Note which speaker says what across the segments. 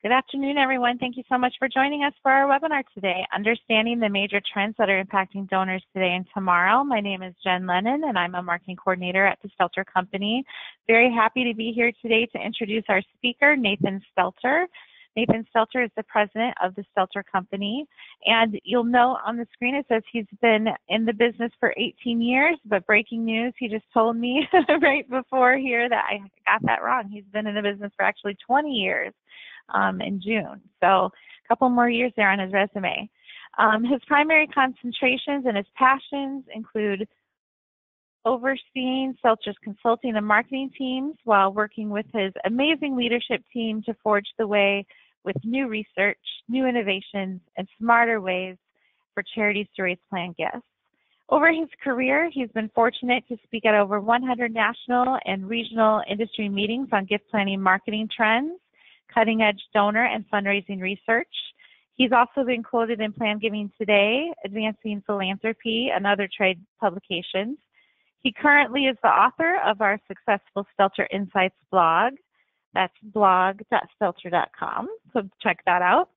Speaker 1: Good afternoon, everyone. Thank you so much for joining us for our webinar today, Understanding the Major Trends that are Impacting Donors Today and Tomorrow. My name is Jen Lennon, and I'm a marketing coordinator at the Stelter Company. Very happy to be here today to introduce our speaker, Nathan Stelter. Nathan Stelter is the president of the Stelter Company, and you'll note on the screen it says he's been in the business for 18 years, but breaking news, he just told me right before here that I got that wrong. He's been in the business for actually 20 years. In June. So a couple more years there on his resume. His primary concentrations and his passions include overseeing Stelter's consulting and marketing teams while working with his amazing leadership team to forge the way with new research, new innovations, and smarter ways for charities to raise planned gifts. Over his career, he's been fortunate to speak at over 100 national and regional industry meetings on gift planning marketing trends, cutting-edge donor and fundraising research. He's also been quoted in Plan Giving Today, Advancing Philanthropy, and other trade publications. He currently is the author of our successful Stelter Insights blog. That's blog.stelter.com, so check that out.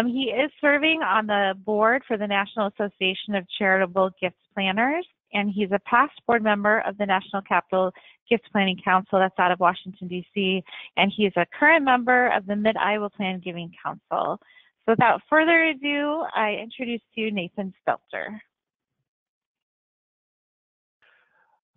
Speaker 1: He is serving on the board for the National Association of Charitable Gift Planners, and he's a past board member of the National Capital Gift Planning Council that's out of Washington, D.C., and he's a current member of the Mid-Iowa Plan Giving Council. So without further ado, I introduce to you Nathan Stelter.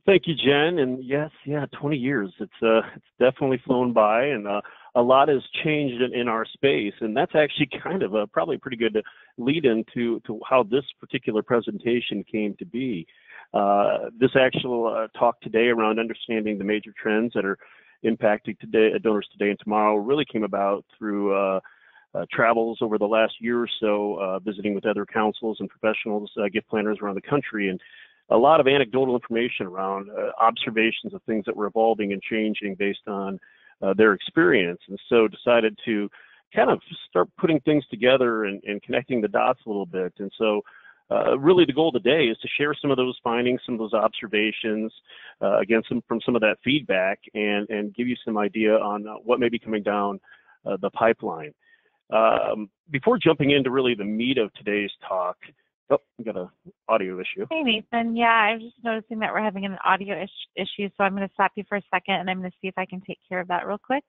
Speaker 2: Thank you, Jen. And yes, 20 years. It's definitely flown by, and a lot has changed in our space. And that's actually kind of probably a pretty good lead into how this particular presentation came to be. This actual talk today around understanding the major trends that are impacting donors today and tomorrow really came about through travels over the last year or so, visiting with other councils and professionals, gift planners around the country, and a lot of anecdotal information around observations of things that were evolving and changing based on their experience. And so decided to kind of start putting things together and connecting the dots a little bit. And so really the goal today is to share some of those findings, some of those observations, again, from some of that feedback, and give you some idea on what may be coming down the pipeline. Before jumping into really the meat of today's talk, we got an audio issue.
Speaker 1: Hey, Nathan. Yeah, I'm just noticing that we're having an audio issue, so I'm going to stop you for a second, and I'm going to see if I can take care of that real quick.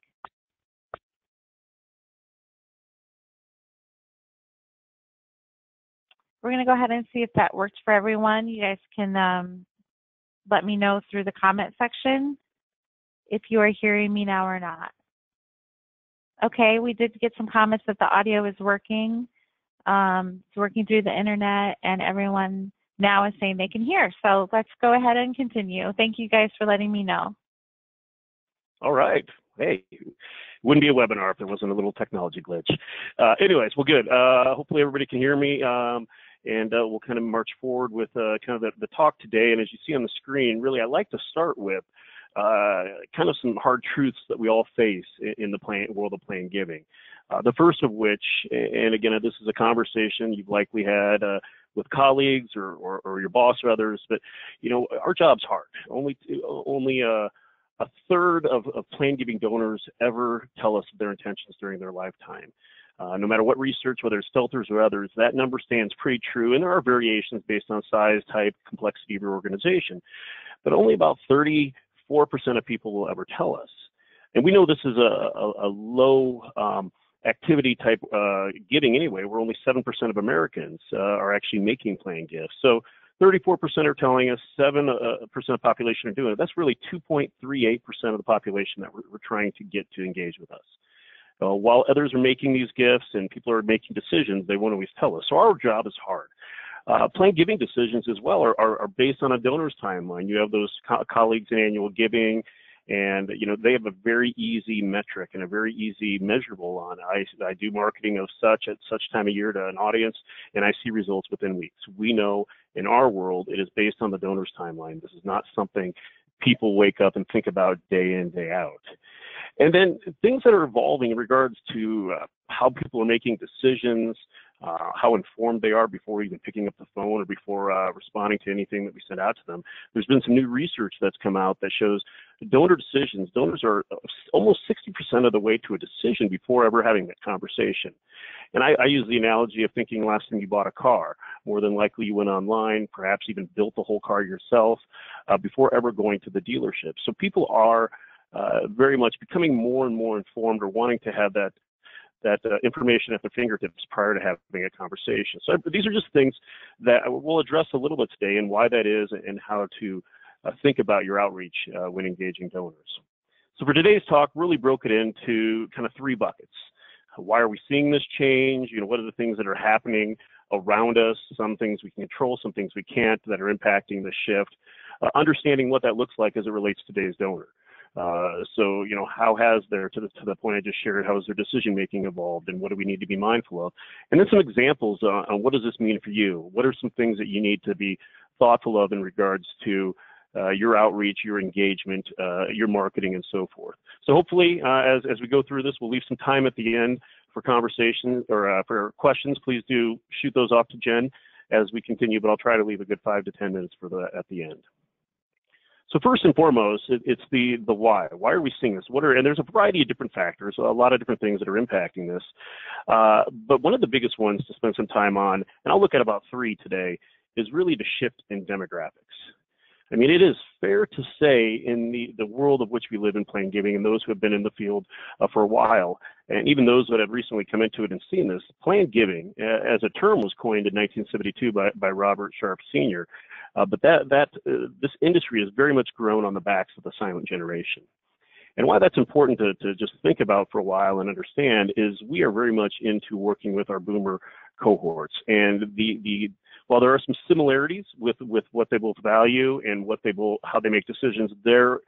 Speaker 1: We're going to go ahead and see if that works for everyone. You guys can let me know through the comment section if you are hearing me now or not. Okay, we did get some comments that the audio is working. It's working through the internet, and everyone now is saying they can hear. So let's go ahead and continue. Thank you guys for letting me know.
Speaker 2: All right. Hey, it wouldn't be a webinar if there wasn't a little technology glitch. Anyways, well, good. Hopefully everybody can hear me, and we'll kind of march forward with kind of the talk today. And as you see on the screen, really, I like to start with kind of some hard truths that we all face in the world of plan giving. The first of which, and again, this is a conversation you've likely had with colleagues or your boss or others, but you know, our job's hard. Only a third of plan giving donors ever tell us their intentions during their lifetime. No matter what research, whether it's Stelter's or others, that number stands pretty true, and there are variations based on size, type, complexity of your organization, but only about 34% of people will ever tell us. And we know this is a low activity type giving anyway, where only 7% of Americans are actually making planned gifts. So 34% are telling us, 7% of the population are doing it. That's really 2.38% of the population that we're trying to get to engage with us. While others are making these gifts and people are making decisions, they won't always tell us. So our job is hard. Planned giving decisions as well are based on a donor's timeline. You have those colleagues in annual giving, and you know, they have a very easy metric and a very easy measurable on. I do marketing of such at such time of year to an audience, and I see results within weeks. We know in our world it is based on the donor's timeline. This is not something people wake up and think about day in, day out. And then things that are evolving in regards to how people are making decisions, how informed they are before even picking up the phone or before responding to anything that we send out to them. There's been some new research that's come out that shows donors are almost 60% of the way to a decision before ever having that conversation. And I use the analogy of thinking last time you bought a car. More than likely you went online, perhaps even built the whole car yourself before ever going to the dealership. So people are very much becoming more and more informed or wanting to have that information at their fingertips prior to having a conversation. So these are just things that we'll address a little bit today and why that is and how to think about your outreach when engaging donors. So for today's talk, really broke it into kind of three buckets. Why are we seeing this change? What are the things that are happening around us? Some things we can control, some things we can't that are impacting the shift. Understanding what that looks like as it relates to today's donor. So, how has to the point I just shared, how has their decision making evolved and what do we need to be mindful of? And then some examples on what does this mean for you? What are some things that you need to be thoughtful of in regards to your outreach, your engagement, your marketing, and so forth. So hopefully, as we go through this, we'll leave some time at the end for conversation or for questions. Please do shoot those off to Jen as we continue, but I'll try to leave a good 5 to 10 minutes for at the end. So first and foremost, it's the why. Why are we seeing this? And there's a variety of different factors, a lot of different things that are impacting this. But one of the biggest ones to spend some time on, and I'll look at about 3 today, is really the shift in demographics. I mean, it is fair to say in the world of which we live in planned giving, and those who have been in the field for a while, and even those that have recently come into it and seen this, planned giving as a term was coined in 1972 by Robert Sharp Sr. But this industry has very much grown on the backs of the silent generation. And why that's important to just think about for a while and understand is we are very much into working with our boomer cohorts. And while there are some similarities with what they both value and how they make decisions, there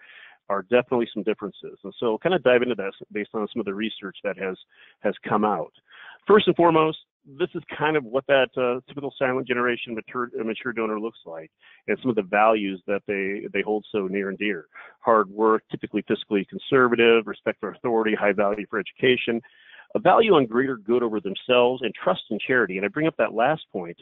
Speaker 2: are definitely some differences. And so kind of dive into that based on some of the research that has come out. First and foremost, this is kind of what that typical silent generation mature donor looks like, and some of the values that they hold so near and dear. Hard work, typically fiscally conservative, respect for authority, high value for education, a value on greater good over themselves, and trust in charity. And I bring up that last point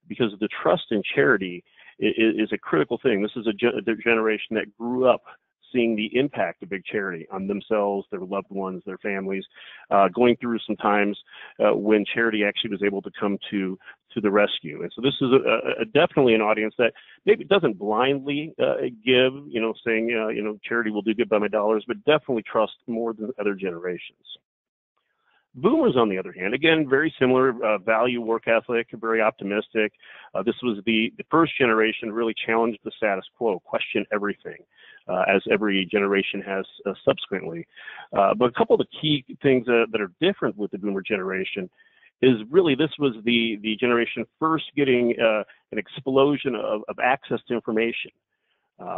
Speaker 2: because the trust in charity is a critical thing. This is a generation that grew up seeing the impact of big charity on themselves, their loved ones, their families, going through some times when charity actually was able to come to the rescue. And so this is definitely an audience that maybe doesn't blindly give, saying, charity will do good by my dollars, but definitely trust more than other generations. Boomers, on the other hand, again, very similar, value work ethic, very optimistic. This was the first generation to really challenge the status quo, question everything, as every generation has subsequently. But a couple of the key things that are different with the boomer generation is really this was the generation first getting an explosion of access to information.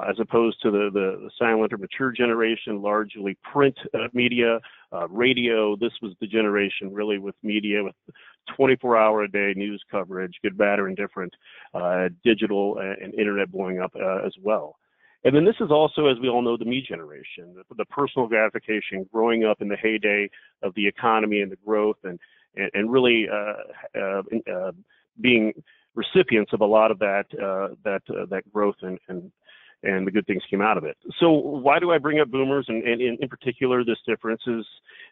Speaker 2: As opposed to the silent or mature generation, largely print media, radio. This was the generation really with media, with 24-hour-a-day news coverage, good, bad, or indifferent, digital and internet blowing up as well. And then this is also, as we all know, the me generation, the personal gratification, growing up in the heyday of the economy and the growth, and really being recipients of a lot of that growth and the good things came out of it. So why do I bring up boomers? And in particular, this difference is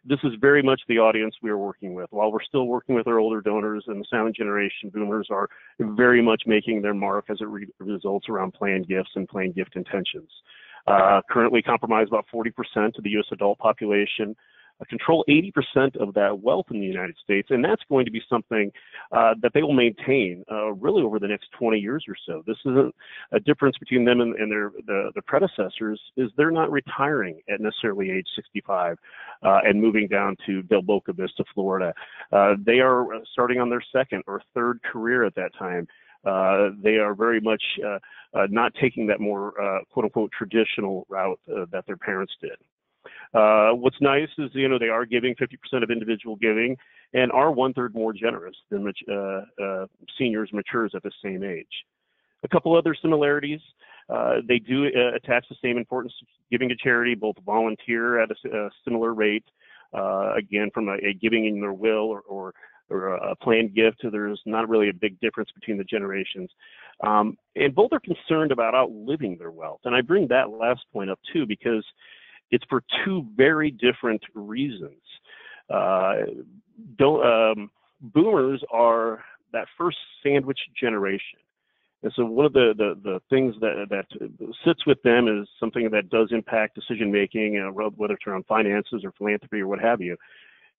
Speaker 2: this is very much the audience we are working with. While we're still working with our older donors and the silent generation, boomers are very much making their mark as it results around planned gifts and planned gift intentions. Currently comprise about 40% of the U.S. adult population, control 80% of that wealth in the United States, and that's going to be something that they will maintain really over the next 20 years or so. This isn't a difference between them and their predecessors, is they're not retiring at necessarily age 65 and moving down to Del Boca Vista, Florida. They are starting on their second or third career at that time. They are very much not taking that more quote-unquote traditional route that their parents did. What's nice is, they are giving 50% of individual giving and are 1/3 more generous than seniors, matures at the same age. A couple other similarities. They do attach the same importance to giving to charity, both volunteer at a similar rate, again, from a giving in their will or or a planned gift. There's not really a big difference between the generations. And both are concerned about outliving their wealth. And I bring that last point up too, because it's for two very different reasons. Boomers are that first sandwich generation. And so one of the things that sits with them is something that does impact decision making, whether it's around finances or philanthropy or what have you,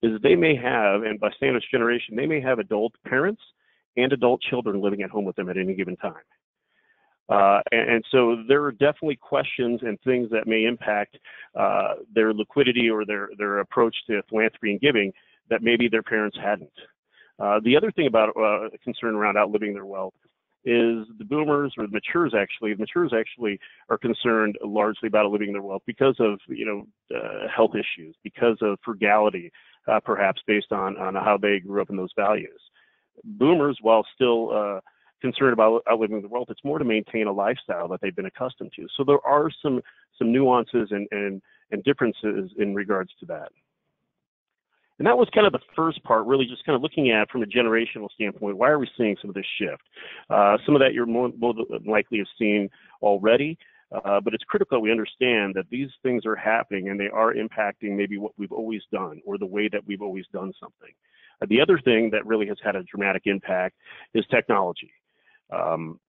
Speaker 2: is they may have, and by sandwich generation, they may have adult parents and adult children living at home with them at any given time. And so there are definitely questions and things that may impact their liquidity or their approach to philanthropy and giving that maybe their parents hadn't. The other thing about concern around outliving their wealth is the boomers, or the matures actually are concerned largely about outliving their wealth because of health issues, because of frugality, perhaps based on how they grew up in those values. Boomers, while still concerned about outliving the wealth, it's more to maintain a lifestyle that they've been accustomed to. So there are some nuances and differences in regards to that. And that was kind of the first part, really just kind of looking at from a generational standpoint, why are we seeing some of this shift? Some of that you're more likely have seen already, but it's critical that we understand that these things are happening and they are impacting maybe what we've always done or the way that we've always done something. The other thing that really has had a dramatic impact is technology.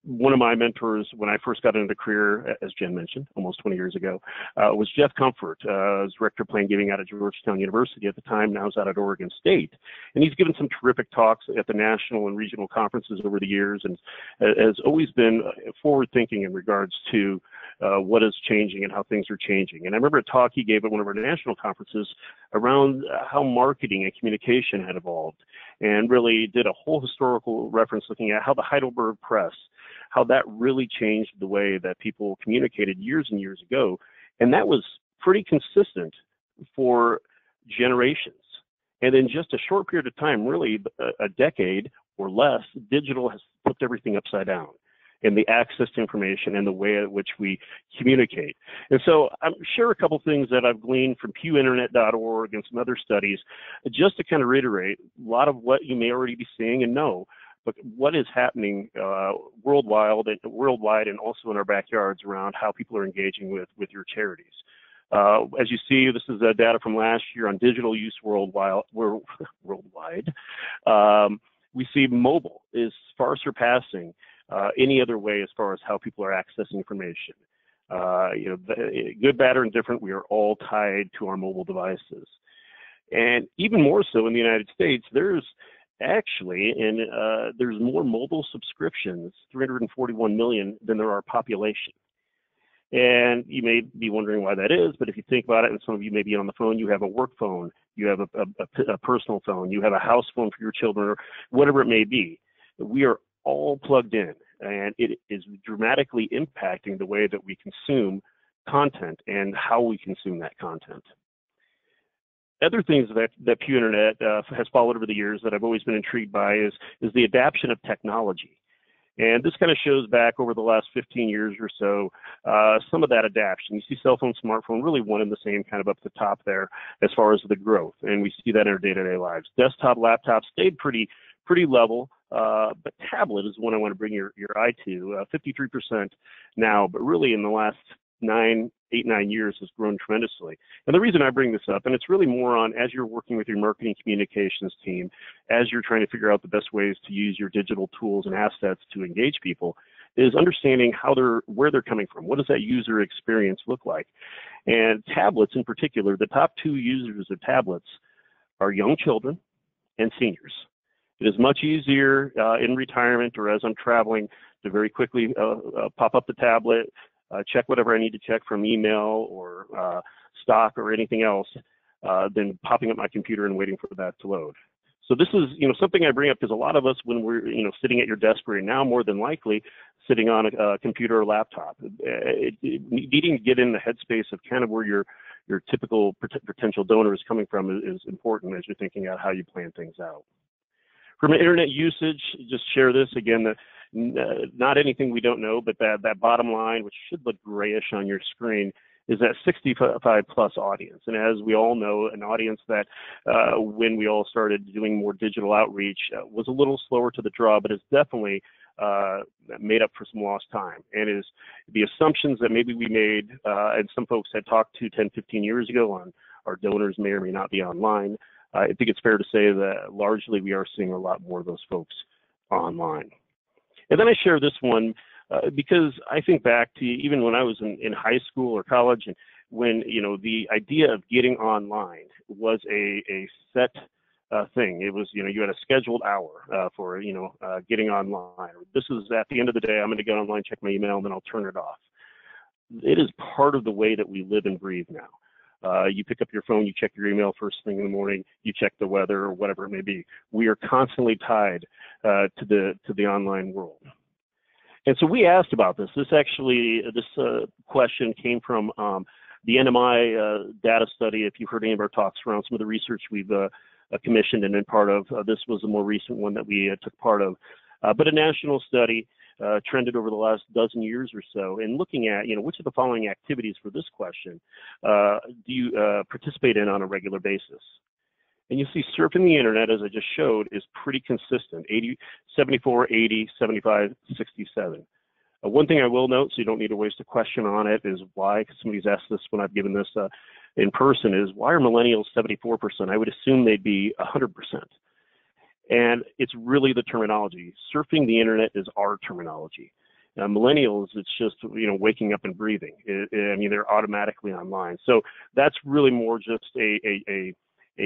Speaker 2: One of my mentors when I first got into the career, as Jen mentioned, almost 20 years ago, was Jeff Comfort, as Director of Plan Giving out of Georgetown University at the time. Now he's out at Oregon State. And he's given some terrific talks at the national and regional conferences over the years and has always been forward-thinking in regards to what is changing and how things are changing. And I remember a talk he gave at one of our national conferences around how marketing and communication had evolved, and really did a whole historical reference looking at how the Heidelberg Press, how that really changed the way that people communicated years and years ago. And that was pretty consistent for generations. And in just a short period of time, really a decade or less, digital has flipped everything upside down in the access to information and the way in which we communicate. And so I'll share a couple things that I've gleaned from pewinternet.org and some other studies, just to kind of reiterate a lot of what you may already be seeing and know, but what is happening worldwide and also in our backyards around how people are engaging with your charities. As you see, this is data from last year on digital use worldwide. We see mobile is far surpassing any other way as far as how people are accessing information. Good, bad, or indifferent, we are all tied to our mobile devices. And even more so in the United States, there's more mobile subscriptions, 341 million, than there are population. And you may be wondering why that is, but if you think about it, and some of you may be on the phone, you have a work phone, you have a personal phone, you have a house phone for your children, or whatever it may be. We are all plugged in, and it is dramatically impacting the way that we consume content and how we consume that content. Other things that Pew Internet has followed over the years that I've always been intrigued by is the adoption of technology. And this kind of shows back over the last 15 years or so, some of that adaptation. You see cell phone, smartphone, really one and the same kind of up the top there as far as the growth. And we see that in our day-to-day lives. Desktop, laptop stayed pretty level, but tablet is one I want to bring your eye to, 53% now, but really in the last 9 years has grown tremendously. And the reason I bring this up, and it's really more on as you're working with your marketing communications team, as you're trying to figure out the best ways to use your digital tools and assets to engage people, is understanding where they're coming from. What does that user experience look like? And tablets in particular, the top 2 users of tablets are young children and seniors. It is much easier in retirement or as I'm traveling to very quickly pop up the tablet, check whatever I need to check from email or stock or anything else than popping up my computer and waiting for that to load. So this is something I bring up because a lot of us, when we're sitting at your desk right now, more than likely sitting on a computer or laptop, needing to get in the headspace of kind of where your typical potential donor is coming from is important as you're thinking out how you plan things out. From an internet usage, just share this again. Not anything we don't know, but that bottom line, which should look grayish on your screen, is that 65 plus audience. And as we all know, an audience that when we all started doing more digital outreach was a little slower to the draw, but it's definitely made up for some lost time, and is the assumptions that maybe we made and some folks had talked to 10, 15 years ago on our donors may or may not be online. I think it's fair to say that largely we are seeing a lot more of those folks online. And then I share this one because I think back to even when I was in high school or college, and when the idea of getting online was a set thing. It was you had a scheduled hour for getting online. This is at the end of the day. I'm going to get online, check my email, and then I'll turn it off. It is part of the way that we live and breathe now. You pick up your phone, you check your email first thing in the morning, you check the weather or whatever it may be. We are constantly tied to the online world. And so we asked about this. This question came from the NMI data study. If you've heard any of our talks around some of the research we've commissioned and been part of, this was a more recent one that we took part of. But a national study trended over the last dozen years or so, and looking at, which of the following activities for this question do you participate in on a regular basis? And you see surfing the internet, as I just showed, is pretty consistent, 74, 80, 75, 67. One thing I will note, so you don't need to waste a question on it, is why, because somebody's asked this when I've given this in person, is why are millennials 74%? I would assume they'd be 100%. And it's really the terminology. Surfing the internet is our terminology. Millennials, it's just waking up and breathing. They're automatically online. So that's really more just a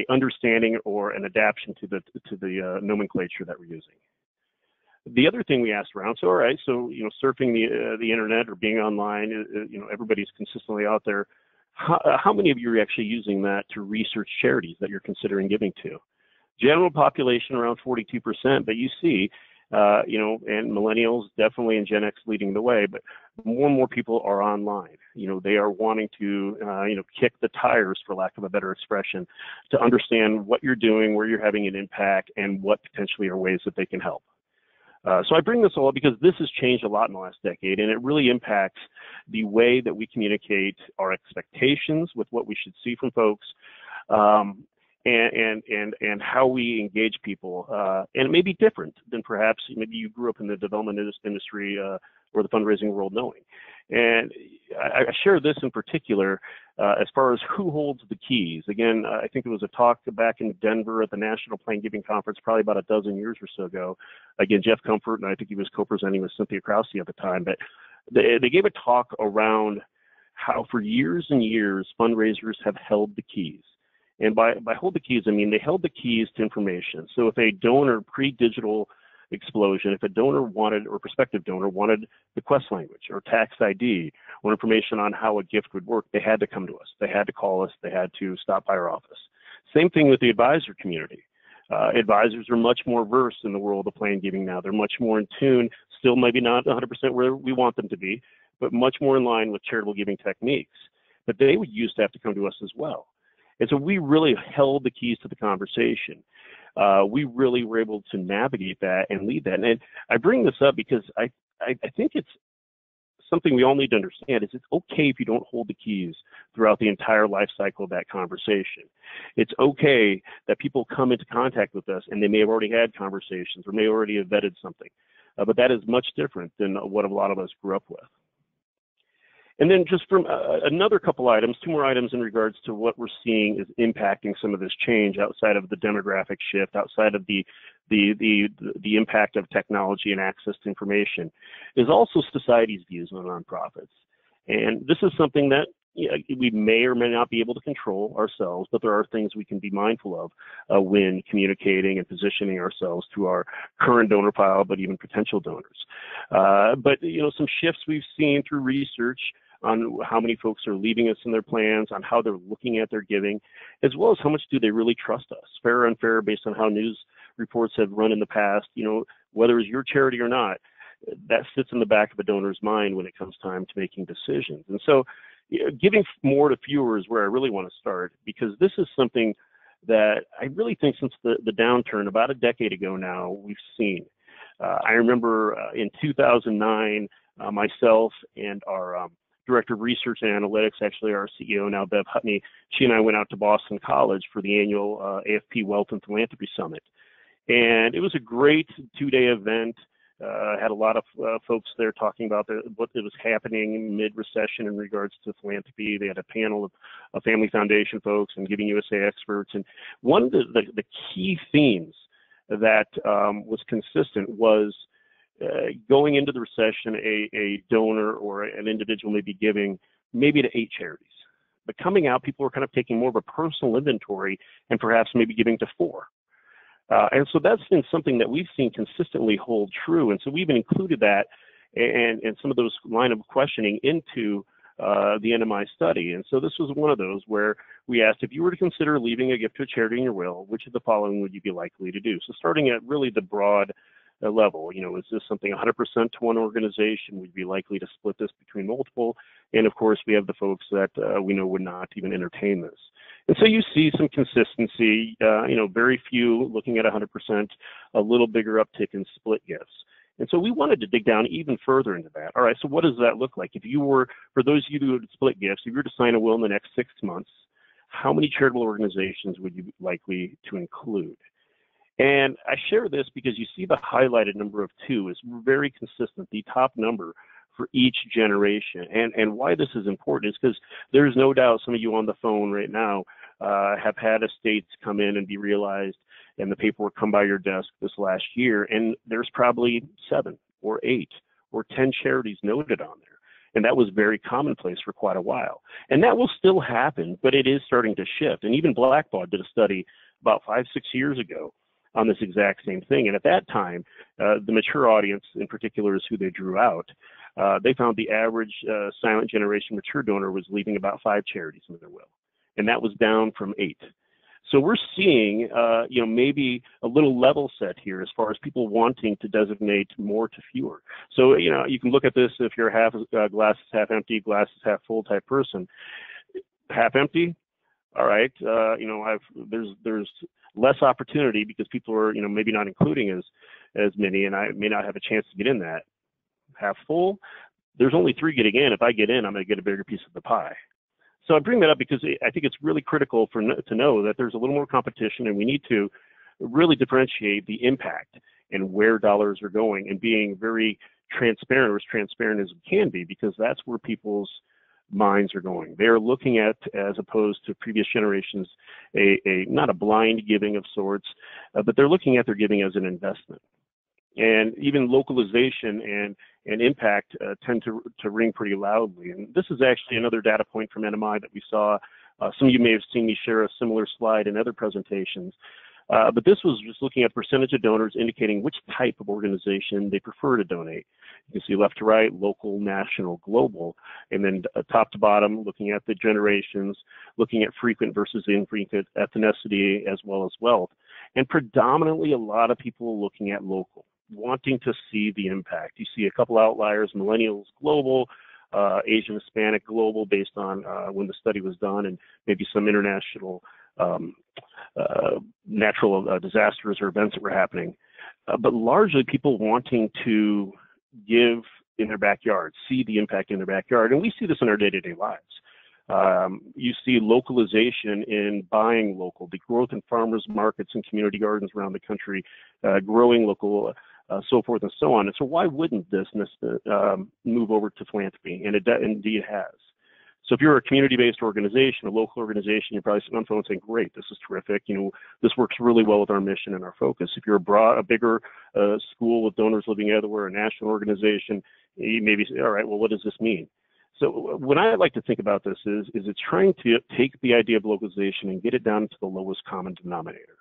Speaker 2: understanding or an adaptation to the nomenclature that we're using. The other thing we asked around, so all right, so surfing the internet or being online, everybody's consistently out there. How many of you are actually using that to research charities that you're considering giving to? General population around 42%, but you see, and millennials definitely and Gen X leading the way, but more and more people are online. They are wanting to, kick the tires, for lack of a better expression, to understand what you're doing, where you're having an impact, and what potentially are ways that they can help. So I bring this all up because this has changed a lot in the last decade, and it really impacts the way that we communicate our expectations with what we should see from folks, and how we engage people. And it may be different than perhaps maybe you grew up in the development industry or the fundraising world knowing. And I share this in particular as far as who holds the keys. Again, I think it was a talk back in Denver at the National Plain Giving Conference probably about a dozen years or so ago. Again, Jeff Comfort, and I think he was co-presenting with Cynthia Krause at the time, but they gave a talk around how for years and years fundraisers have held the keys. And by hold the keys, I mean they held the keys to information. So if a donor, pre-digital explosion, if a donor wanted, or prospective donor wanted the quest language or tax ID or information on how a gift would work, they had to come to us. They had to call us. They had to stop by our office. Same thing with the advisor community. Advisors are much more versed in the world of plain giving now. They're much more in tune, still maybe not 100% where we want them to be, but much more in line with charitable giving techniques. But they would used to have to come to us as well. And so we really held the keys to the conversation. We really were able to navigate that and lead that. And I bring this up because I think it's something we all need to understand is it's okay if you don't hold the keys throughout the entire life cycle of that conversation. It's okay that people come into contact with us and they may have already had conversations or may already have vetted something. But that is much different than what a lot of us grew up with. And then just from another couple items, two more items in regards to what we're seeing is impacting some of this change outside of the demographic shift, outside of the impact of technology and access to information, is also society's views on nonprofits. And this is something that we may or may not be able to control ourselves, but there are things we can be mindful of when communicating and positioning ourselves to our current donor file, but even potential donors. But some shifts we've seen through research on how many folks are leaving us in their plans, on how they're looking at their giving, as well as how much do they really trust us, fair or unfair, based on how news reports have run in the past. Whether it's your charity or not, that sits in the back of a donor's mind when it comes time to making decisions. And so giving more to fewer is where I really want to start, because this is something that I really think since the downturn about a decade ago now, we've seen. I remember in 2009, myself and our Director of Research and Analytics, actually our CEO now, Bev Hutney, she and I went out to Boston College for the annual AFP Wealth and Philanthropy Summit. And it was a great 2-day event. Had a lot of folks there talking about what was happening mid-recession in regards to philanthropy. They had a panel of Family Foundation folks and Giving USA experts. And one of the key themes that was consistent was going into the recession, a donor or an individual may be giving maybe to 8 charities. But coming out, people were kind of taking more of a personal inventory and perhaps maybe giving to 4. And so that's been something that we've seen consistently hold true. And so we even included that and some of those line of questioning into the NMI study. And so this was one of those where we asked, if you were to consider leaving a gift to a charity in your will, which of the following would you be likely to do? So starting at really the broad level, is this something 100% to one organization? Would you be likely to split this between multiple? And of course, we have the folks that we know would not even entertain this. And so you see some consistency, very few looking at 100%, a little bigger uptick in split gifts. And so we wanted to dig down even further into that. All right, so what does that look like? If you were, for those of you who would split gifts, if you were to sign a will in the next 6 months, how many charitable organizations would you be likely to include? And I share this because you see the highlighted number of 2 is very consistent, the top number for each generation. And why this is important is because there's no doubt some of you on the phone right now have had estates come in and be realized, and the paperwork come by your desk this last year, and there's probably 7 or 8 or 10 charities noted on there. And that was very commonplace for quite a while. And that will still happen, but it is starting to shift. And even Blackbaud did a study about 5-6 years ago on this exact same thing. And at that time, the mature audience in particular is who they drew out. They found the average silent generation mature donor was leaving about 5 charities in their will. And that was down from 8. So we're seeing, maybe a little level set here as far as people wanting to designate more to fewer. So, you can look at this if you're glass is half empty, glass is half full type person. Half empty, all right, there's less opportunity because people are, maybe not including as many, and I may not have a chance to get in that. Half full, there's only 3 getting in. If I get in, I'm going to get a bigger piece of the pie. So I bring that up because I think it's really critical to know that there's a little more competition, and we need to really differentiate the impact and where dollars are going, and being very transparent, or as transparent as we can be, because that's where people's minds are going. They're looking at, as opposed to previous generations, not a blind giving of sorts, but they're looking at their giving as an investment. And even localization and impact tend to ring pretty loudly. And this is actually another data point from NMI that we saw. Some of you may have seen me share a similar slide in other presentations. But this was just looking at percentage of donors indicating which type of organization they prefer to donate. You can see left to right, local, national, global, and then top to bottom, looking at the generations, looking at frequent versus infrequent, ethnicity, as well as wealth. And predominantly a lot of people looking at local, wanting to see the impact. You see a couple outliers, millennials, global, Asian, Hispanic, global, based on when the study was done, and maybe some international natural disasters or events that were happening. But largely people wanting to give in their backyard, see the impact in their backyard. And we see this in our day-to-day lives. You see localization in buying local, the growth in farmers markets and community gardens around the country, growing local, so forth and so on. And so why wouldn't this move over to philanthropy? And it indeed has. So if you're a community-based organization, a local organization, you're probably sitting on the phone saying, great, this is terrific. This works really well with our mission and our focus. If you're a bigger school with donors living everywhere, a national organization, you maybe say, all right, well, what does this mean? So what I like to think about this is it's trying to take the idea of localization and get it down to the lowest common denominator.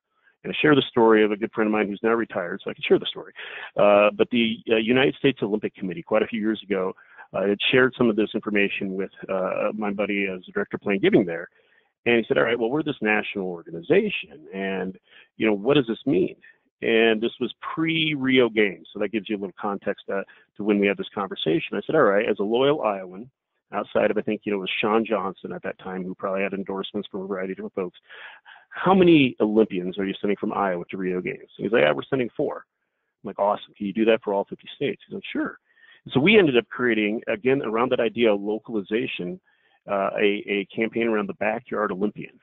Speaker 2: And I share the story of a good friend of mine who's now retired, so I can share the story. But the United States Olympic Committee, quite a few years ago, had shared some of this information with my buddy as the director of Plain Giving there. And he said, all right, well, we're this national organization, and, what does this mean? And this was pre-Rio Games, so that gives you a little context to when we had this conversation. I said, all right, as a loyal Iowan, outside of, I think, it was Sean Johnson at that time, who probably had endorsements from a variety of different folks, how many Olympians are you sending from Iowa to Rio Games? And he's like, yeah, we're sending 4. I'm like, awesome. Can you do that for all 50 states? He's like, sure. So we ended up creating, again, around that idea of localization, a campaign around the Backyard Olympian,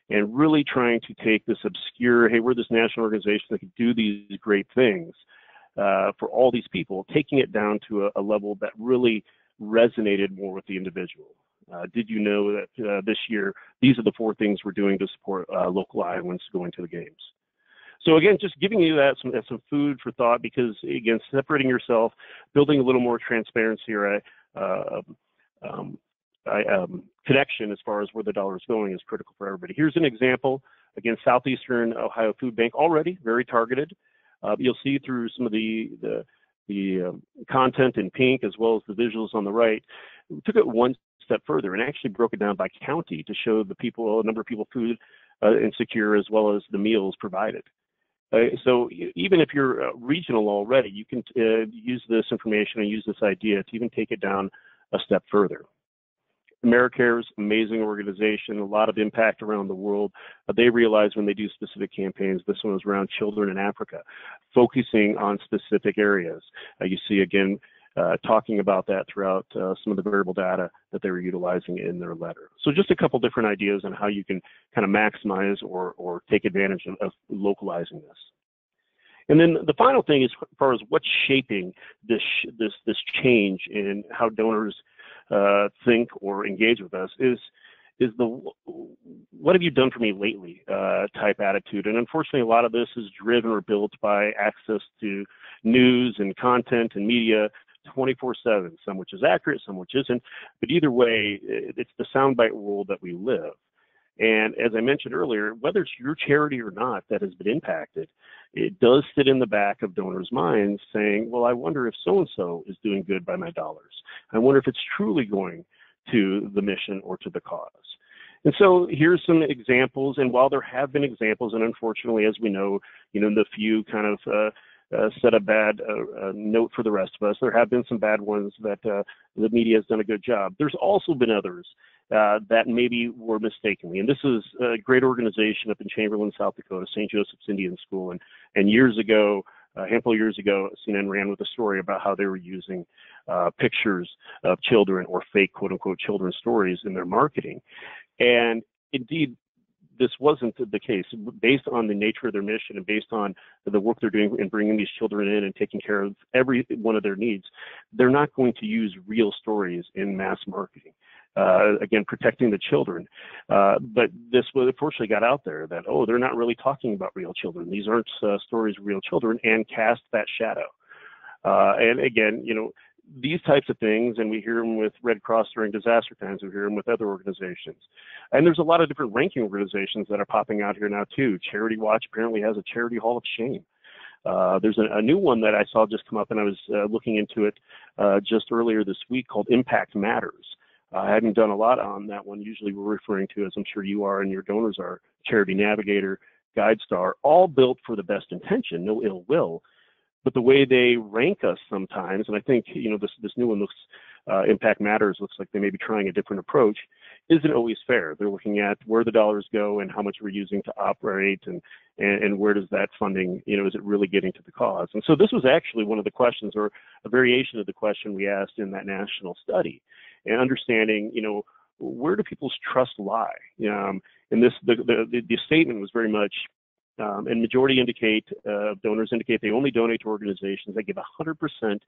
Speaker 2: and really trying to take this obscure, hey, we're this national organization that can do these great things for all these people, taking it down to a level that really resonated more with the individual. Did you know that this year, these are the 4 things we're doing to support local Iowans going to the games? So again, just giving you that some food for thought, because again, separating yourself, building a little more transparency or connection as far as where the dollar is going is critical for everybody. Here's an example. Again, Southeastern Ohio Food Bank, already very targeted. You'll see through some of the content in pink as well as the visuals on the right. We took it one step further and actually broke it down by county to show the people, a number of people, food insecure as well as the meals provided. So even if you're regional already, you can use this information and use this idea to even take it down a step further. AmeriCare's amazing organization, a lot of impact around the world. They realize when they do specific campaigns, this one was around children in Africa, focusing on specific areas. You see, again, talking about that throughout some of the variable data that they were utilizing in their letter. So just a couple different ideas on how you can kind of maximize or take advantage of localizing this. And then the final thing, as far as what's shaping this change in how donors think or engage with us, is the what have you done for me lately type attitude. And unfortunately, a lot of this is driven or built by access to news and content and media 24/7, some which is accurate, some which isn't. But either way, it's the soundbite world that we live. And as I mentioned earlier, whether it's your charity or not that has been impacted, it does sit in the back of donors' minds saying, well, I wonder if so-and-so is doing good by my dollars. I wonder if it's truly going to the mission or to the cause. And so here's some examples. And while there have been examples, and unfortunately, as we know, the few kind of set a bad note for the rest of us, there have been some bad ones that the media has done a good job. There's also been others that maybe were mistakenly. And this is a great organization up in Chamberlain, South Dakota, St. Joseph's Indian School. And years ago, a handful of years ago, CNN ran with a story about how they were using pictures of children or fake, quote unquote, children's stories in their marketing. And indeed, this wasn't the case. Based on the nature of their mission and based on the work they're doing in bringing these children in and taking care of every one of their needs, they're not going to use real stories in mass marketing. Again, protecting the children. But this unfortunately got out there that, oh, they're not really talking about real children. These aren't stories of real children, and cast that shadow. And again, these types of things, and we hear them with Red Cross during disaster times, we hear them with other organizations. And there's a lot of different ranking organizations that are popping out here now too. Charity Watch apparently has a Charity Hall of Shame. There's a new one that I saw just come up, and I was looking into it just earlier this week, called Impact Matters. I haven't done a lot on that one. Usually we're referring to, as I'm sure you are and your donors are, Charity Navigator, GuideStar, all built for the best intention, no ill will. But the way they rank us sometimes, and I think this new one looks, Impact Matters, looks like they may be trying a different approach, isn't always fair. They're looking at where the dollars go and how much we're using to operate, and where does that funding, is it really getting to the cause? And so this was actually one of the questions, or a variation of the question we asked in that national study, and understanding, where do people's trust lie? And the statement was very much, and majority donors indicate they only donate to organizations that give 100%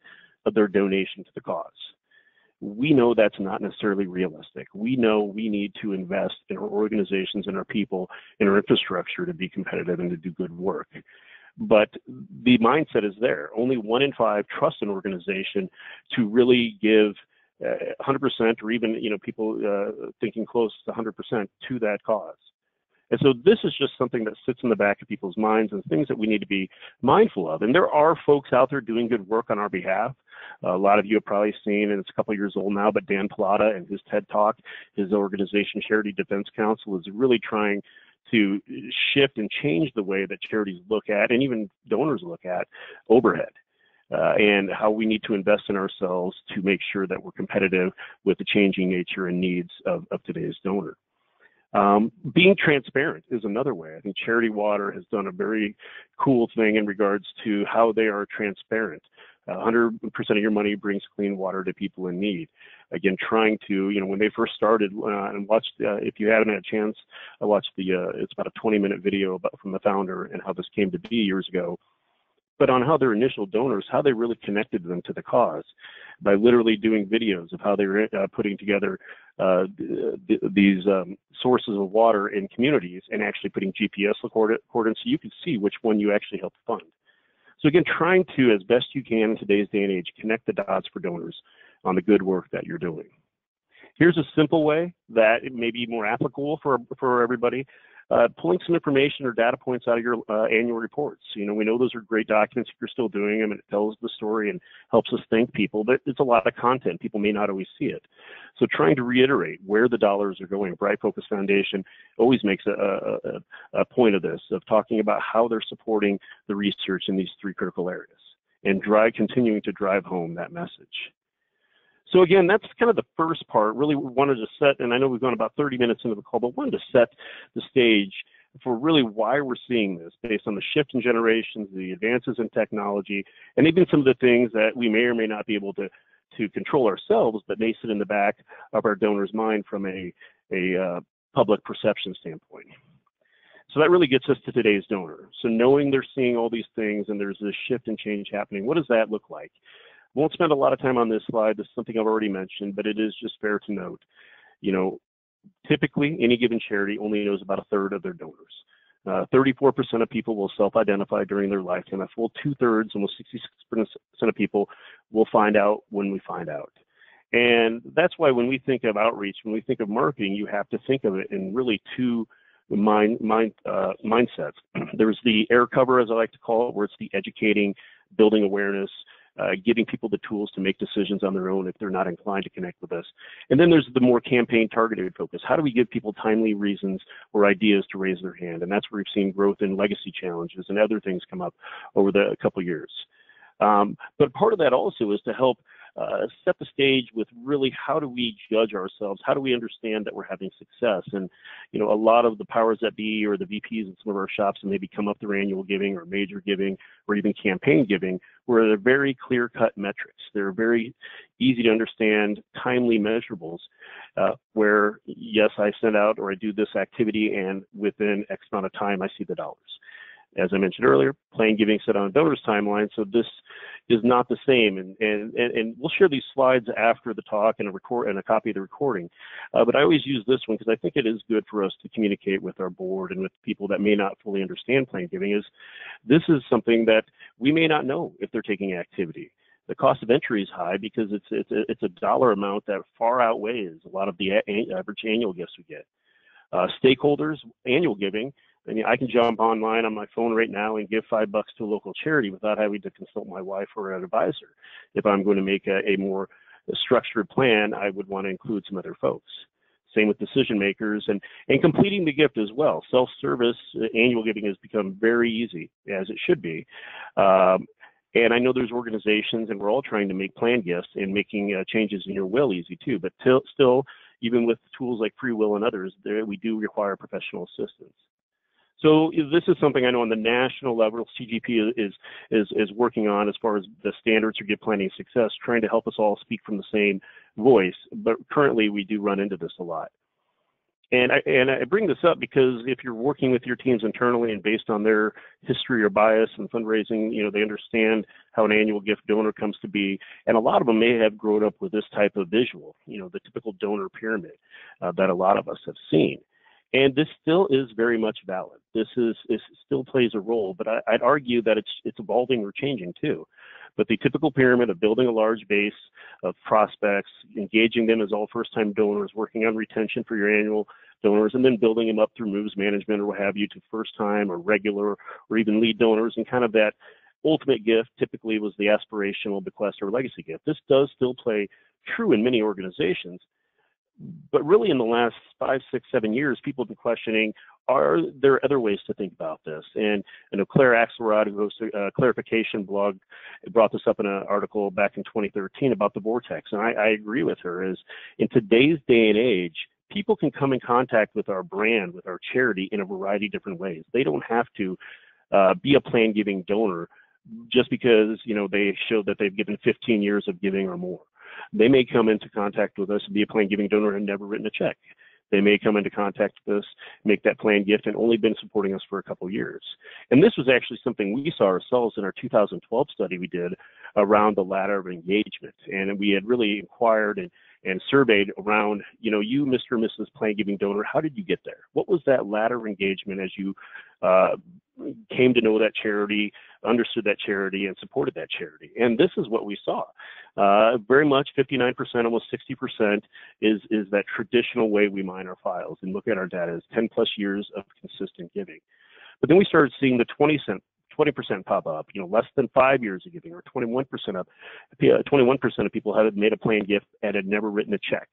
Speaker 2: of their donation to the cause. We know that's not necessarily realistic. We know we need to invest in our organizations and our people, in our infrastructure to be competitive and to do good work. But the mindset is there. Only 1 in 5 trust an organization to really give 100%, or even people thinking close to 100% to that cause. And so this is just something that sits in the back of people's minds and things that we need to be mindful of. And there are folks out there doing good work on our behalf. A lot of you have probably seen, and it's a couple of years old now, but Dan Plata and his TED Talk, his organization, Charity Defense Council, is really trying to shift and change the way that charities look at, and even donors look at, overhead. And how we need to invest in ourselves to make sure that we're competitive with the changing nature and needs of today's donor. Being transparent is another way. I think Charity Water has done a very cool thing in regards to how they are transparent 100% of your money brings clean water to people in need. Again, trying to, when they first started, and watched, if you haven't had a chance, I watched it's about a 20-minute video from the founder and how this came to be years ago, but on how their initial donors, how they really connected them to the cause by literally doing videos of how they were putting together these sources of water in communities and actually putting GPS coordinates so you could see which one you actually helped fund. So again, trying to, as best you can in today's day and age, connect the dots for donors on the good work that you're doing. Here's a simple way that it may be more applicable for everybody. Pulling some information or data points out of your annual reports. We know those are great documents if you're still doing them, and it tells the story and helps us thank people, but it's a lot of content. People may not always see it. So trying to reiterate where the dollars are going. Bright Focus Foundation always makes a point of this, of talking about how they're supporting the research in these three critical areas and continuing to drive home that message. So again, that's kind of the first part. Really wanted to set, and I know we've gone about 30 minutes into the call, but wanted to set the stage for really why we're seeing this based on the shift in generations, the advances in technology, and even some of the things that we may or may not be able to control ourselves, but may sit in the back of our donor's mind from a public perception standpoint. So that really gets us to today's donor. So knowing they're seeing all these things and there's this shift and change happening, what does that look like? Won't spend a lot of time on this slide. This is something I've already mentioned, but it is just fair to note. Typically, any given charity only knows about a third of their donors. 34% of people will self-identify during their lifetime. A full 2/3, almost 66% of people will find out when we find out. And that's why when we think of outreach, when we think of marketing, you have to think of it in really two mindsets. There's the air cover, as I like to call it, where it's the educating, building awareness, giving people the tools to make decisions on their own if they're not inclined to connect with us. And then there's the more campaign targeted focus. How do we give people timely reasons or ideas to raise their hand? And that's where we've seen growth in legacy challenges and other things come up over the couple years. But part of that also is to help set the stage with really how do we judge ourselves? How do we understand that we're having success? And, a lot of the powers that be or the VPs in some of our shops and maybe come up through annual giving or major giving or even campaign giving, where they're very clear-cut metrics. They're very easy to understand, timely measurables, where, yes, I send out or I do this activity and within X amount of time, I see the dollars. As I mentioned earlier, planned giving set on a donor's timeline, so this is not the same. And we'll share these slides after the talk and a copy of the recording. But I always use this one because I think it is good for us to communicate with our board and with people that may not fully understand planned giving. This is something that we may not know if they're taking activity. The cost of entry is high because it's a dollar amount that far outweighs a lot of the average annual gifts we get. Stakeholders, annual giving. I can jump online on my phone right now and give $5 to a local charity without having to consult my wife or an advisor. If I'm going to make a more structured plan, I would want to include some other folks. Same with decision makers and completing the gift as well. Self-service annual giving has become very easy, as it should be. And I know there's organizations, and we're all trying to make planned gifts and making changes in your will easy too. But still, even with tools like Free Will and others, we do require professional assistance. So this is something I know on the national level, CGP is working on as far as the standards for gift planning success, trying to help us all speak from the same voice. But currently, we do run into this a lot. And I bring this up because if you're working with your teams internally and based on their history or bias and fundraising, they understand how an annual gift donor comes to be. And a lot of them may have grown up with this type of visual, the typical donor pyramid that a lot of us have seen. And this still is very much valid. This still plays a role, but I'd argue that it's evolving or changing too. But the typical pyramid of building a large base of prospects, engaging them as all first-time donors, working on retention for your annual donors, and then building them up through moves management or what have you to first-time or regular or even lead donors, and kind of that ultimate gift typically was the aspirational bequest or legacy gift. This does still play true in many organizations. But really in the last 5, 6, 7 years, people have been questioning, are there other ways to think about this? And Claire Axelrod, who hosts a clarification blog, brought this up in an article back in 2013 about the vortex. And I agree with her, is in today's day and age, people can come in contact with our brand, with our charity in a variety of different ways. They don't have to be a planned giving donor just because, they show that they've given 15 years of giving or more. They may come into contact with us and be a planned giving donor and never written a check. They may come into contact with us, make that planned gift, and only been supporting us for a couple years. And this was actually something we saw ourselves in our 2012 study we did around the ladder of engagement. And we had really inquired and surveyed around, you, Mr. and Mrs. Planned Giving donor, how did you get there? What was that ladder of engagement as you came to know that charity, understood that charity, and supported that charity? And this is what we saw. Very much 59%, almost 60% is that traditional way we mine our files and look at our data as 10 plus years of consistent giving. But then we started seeing the 20% pop up, less than 5 years of giving, or 21% up. 21% of people had made a planned gift and had never written a check.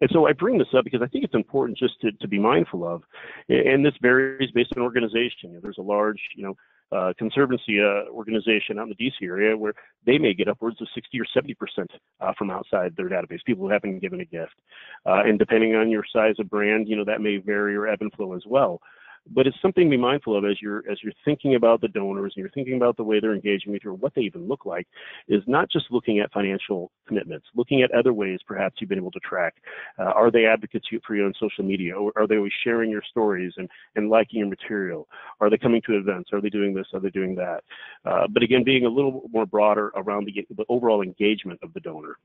Speaker 2: And so I bring this up because I think it's important just to be mindful of, and this varies based on organization. There's a large, conservancy organization out in the DC area where they may get upwards of 60 or 70% from outside their database, people who haven't given a gift. And depending on your size of brand, that may vary or ebb and flow as well. But it's something to be mindful of as you're thinking about the donors and you're thinking about the way they're engaging with you or what they even look like, is not just looking at financial commitments, looking at other ways perhaps you've been able to track. Are they advocates for you on social media? Or are they always sharing your stories and liking your material? Are they coming to events? Are they doing this? Are they doing that? But again, being a little more broader around the overall engagement of the donor.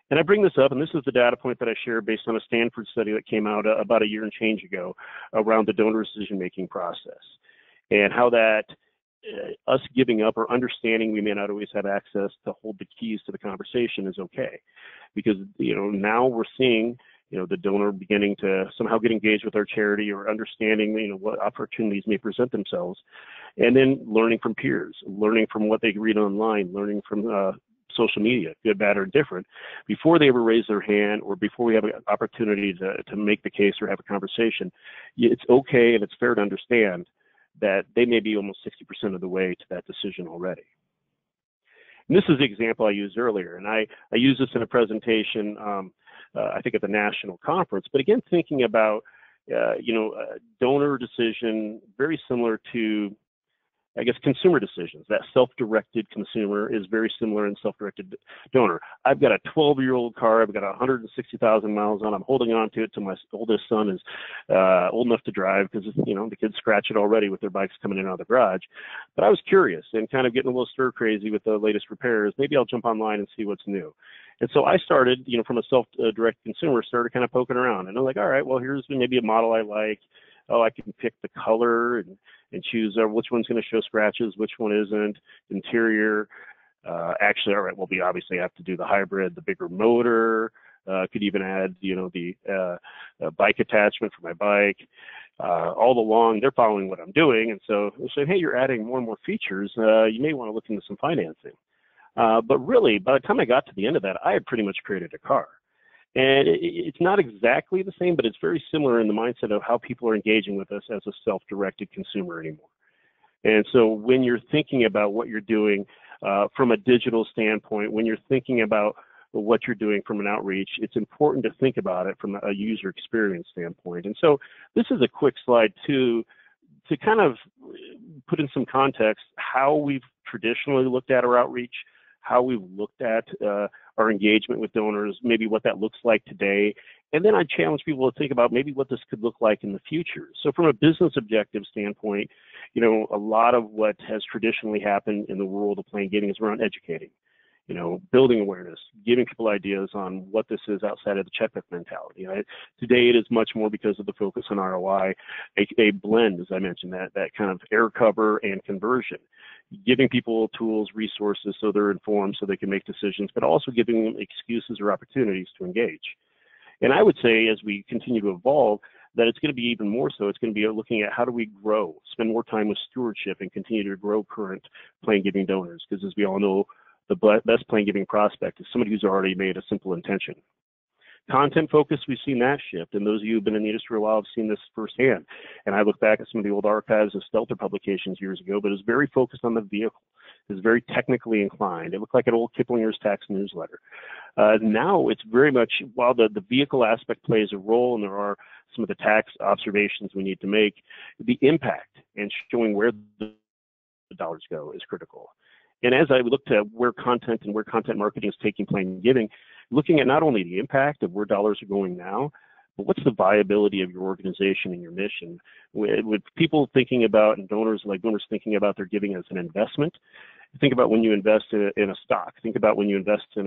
Speaker 2: And I bring this up, and this is the data point that I share based on a Stanford study that came out about a year and change ago around the donor decision-making process and how that us giving up or understanding we may not always have access to hold the keys to the conversation is okay. Because, now we're seeing, the donor beginning to somehow get engaged with our charity or understanding, what opportunities may present themselves, and then learning from peers, learning from what they read online, learning from social media, good, bad, or different, before they ever raise their hand or before we have an opportunity to make the case or have a conversation. It's okay and it's fair to understand that they may be almost 60% of the way to that decision already. And this is the example I used earlier, and I used this in a presentation, I think at the national conference, but again, thinking about, a donor decision very similar to, I guess, consumer decisions. That self-directed consumer is very similar in self-directed donor. I've got a 12-year-old car. I've got 160,000 miles on. I'm holding on to it till my oldest son is old enough to drive because, the kids scratch it already with their bikes coming in and out of the garage. But I was curious and kind of getting a little stir-crazy with the latest repairs. Maybe I'll jump online and see what's new. And so I started, from a self-directed consumer, started kind of poking around. And I'm like, all right, well, here's maybe a model I like. Oh, I can pick the color and choose which one's going to show scratches, which one isn't, interior. Actually, all right, well, we obviously have to do the hybrid, the bigger motor. Could even add, the bike attachment for my bike. All along, they're following what I'm doing. And so they say, hey, you're adding more and more features. You may want to look into some financing. But really, by the time I got to the end of that, I had pretty much created a car. And it's not exactly the same, but it's very similar in the mindset of how people are engaging with us as a self-directed consumer anymore. And so when you're thinking about what you're doing from a digital standpoint, when you're thinking about what you're doing from an outreach, it's important to think about it from a user experience standpoint. And so this is a quick slide to kind of put in some context how we've traditionally looked at our outreach, how we've looked at our engagement with donors, maybe what that looks like today. And then I challenge people to think about maybe what this could look like in the future. So from a business objective standpoint, a lot of what has traditionally happened in the world of planned giving is around educating, building awareness, giving people ideas on what this is outside of the checkbook mentality. Today it is much more because of the focus on ROI, a blend, as I mentioned, that kind of air cover and conversion. Giving people tools, resources so they're informed so they can make decisions, but also giving them excuses or opportunities to engage. And I would say as we continue to evolve, that it's going to be even more so. It's going to be looking at how do we grow, spend more time with stewardship and continue to grow current planned giving donors. Because as we all know, the best planned giving prospect is somebody who's already made a simple intention. Content focus, we've seen that shift, and those of you who've been in the industry a while have seen this firsthand. And I look back at some of the old archives of Stelter publications years ago, but it was very focused on the vehicle. It was very technically inclined. It looked like an old Kiplinger's tax newsletter. Now it's very much, while the vehicle aspect plays a role and there are some of the tax observations we need to make, the impact and showing where the the dollars go is critical. And as I looked at where content and where content marketing is taking place in giving, looking at not only the impact of where dollars are going now, but what's the viability of your organization and your mission? With people thinking about, and donors thinking about their giving as an investment, think about when you invest in a stock, think about when you invest in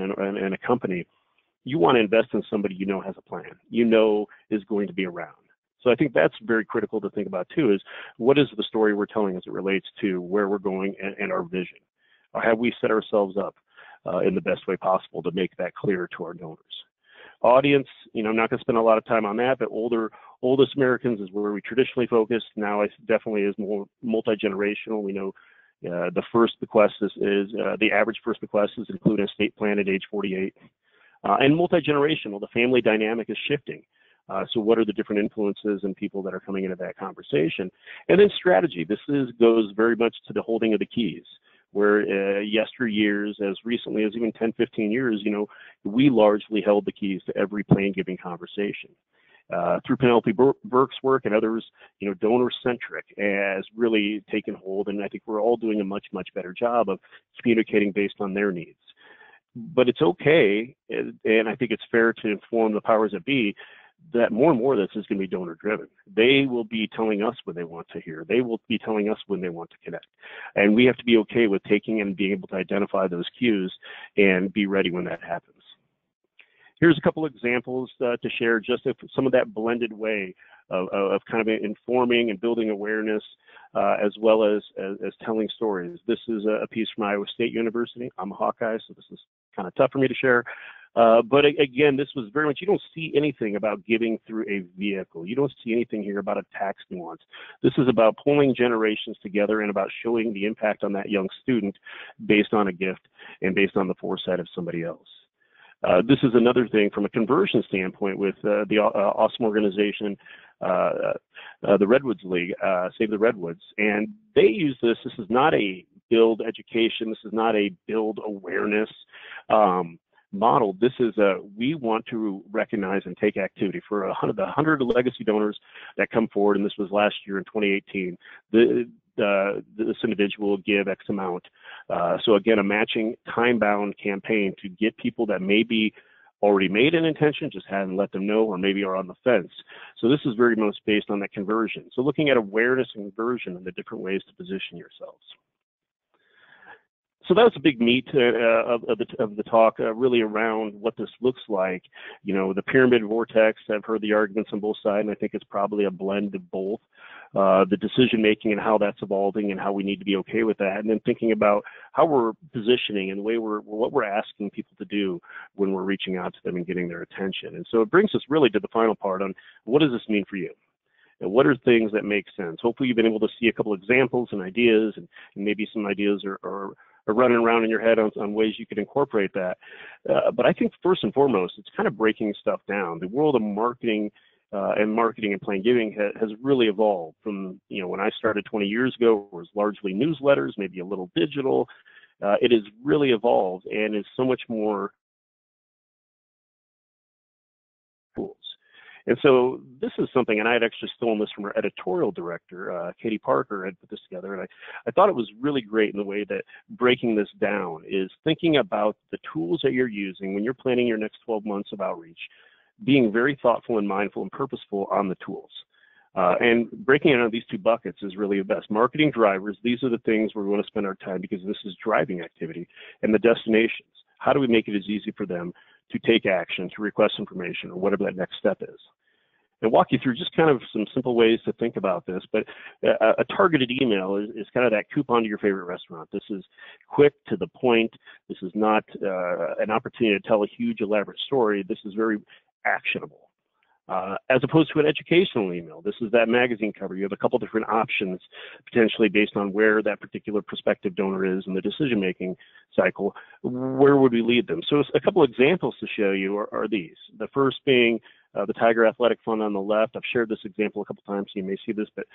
Speaker 2: a company, you want to invest in somebody you know has a plan, you know is going to be around. So I think that's very critical to think about too, is what is the story we're telling as it relates to where we're going and our vision? Or have we set ourselves up in the best way possible to make that clear to our donors? Audience, I'm not going to spend a lot of time on that, but oldest Americans is where we traditionally focused. Now it definitely is more multi-generational. We know the first bequest is the average first bequest is including a estate plan at age 48. And multi-generational, the family dynamic is shifting. So what are the different influences and people that are coming into that conversation? And then strategy. This goes very much to the holding of the keys, where yesteryears, as recently as even 10, 15 years, we largely held the keys to every plan giving conversation. Through Penelope Burke's work and others, donor-centric has really taken hold, and I think we're all doing a much, much better job of communicating based on their needs. But it's okay, and I think it's fair to inform the powers that be that more and more of this is going to be donor-driven. They will be telling us what they want to hear. They will be telling us when they want to connect. And we have to be okay with taking and being able to identify those cues and be ready when that happens. Here's a couple examples to share just of some of that blended way of kind of informing and building awareness as well as telling stories. This is a piece from Iowa State University. I'm a Hawkeye, so this is kind of tough for me to share. But again, this was very much, you don't see anything about giving through a vehicle. You don't see anything here about a tax nuance. This is about pulling generations together and about showing the impact on that young student based on a gift and based on the foresight of somebody else. This is another thing from a conversion standpoint with the awesome organization, the Redwoods League, Save the Redwoods. And they use this. This is not a build education. This is not a build awareness model. This is we want to recognize and take activity for the 100 legacy donors that come forward, and this was last year in 2018. This individual will give X amount. So again, a matching time-bound campaign to get people that maybe already made an intention, just hadn't let them know, or maybe are on the fence. So this is very much based on that conversion. So looking at awareness and conversion and the different ways to position yourselves. So that was a big meat of the talk, really around what this looks like. The pyramid vortex, I've heard the arguments on both sides, and I think it's probably a blend of both. The decision making and how that's evolving and how we need to be okay with that, and then thinking about how we're positioning and the way what we're asking people to do when we're reaching out to them and getting their attention. And so it brings us really to the final part on what does this mean for you? And what are things that make sense? Hopefully you've been able to see a couple examples and ideas, and maybe some ideas are running around in your head on ways you could incorporate that. But I think first and foremost, it's kind of breaking stuff down. The world of marketing and plan giving has really evolved from, when I started 20 years ago, it was largely newsletters, maybe a little digital. It has really evolved and is so much more tools. And so this is something, and I had actually stolen this from our editorial director, Katie Parker, had put this together, and I thought it was really great in the way that breaking this down is thinking about the tools that you're using when you're planning your next 12 months of outreach, being very thoughtful and mindful and purposeful on the tools. And breaking it into these two buckets is really the best. Marketing drivers, these are the things where we want to spend our time because this is driving activity. And the destinations, how do we make it as easy for them to take action, to request information, or whatever that next step is? And walk you through just kind of some simple ways to think about this. But a targeted email is kind of that coupon to your favorite restaurant. This is quick, to the point. This is not an opportunity to tell a huge elaborate story. This is very actionable. As opposed to an educational email. This is that magazine cover. You have a couple different options potentially based on where that particular prospective donor is in the decision-making cycle. Where would we lead them? So a couple examples to show you are these. The first being the Tiger Athletic Fund on the left. I've shared this example a couple times, so you may see this, but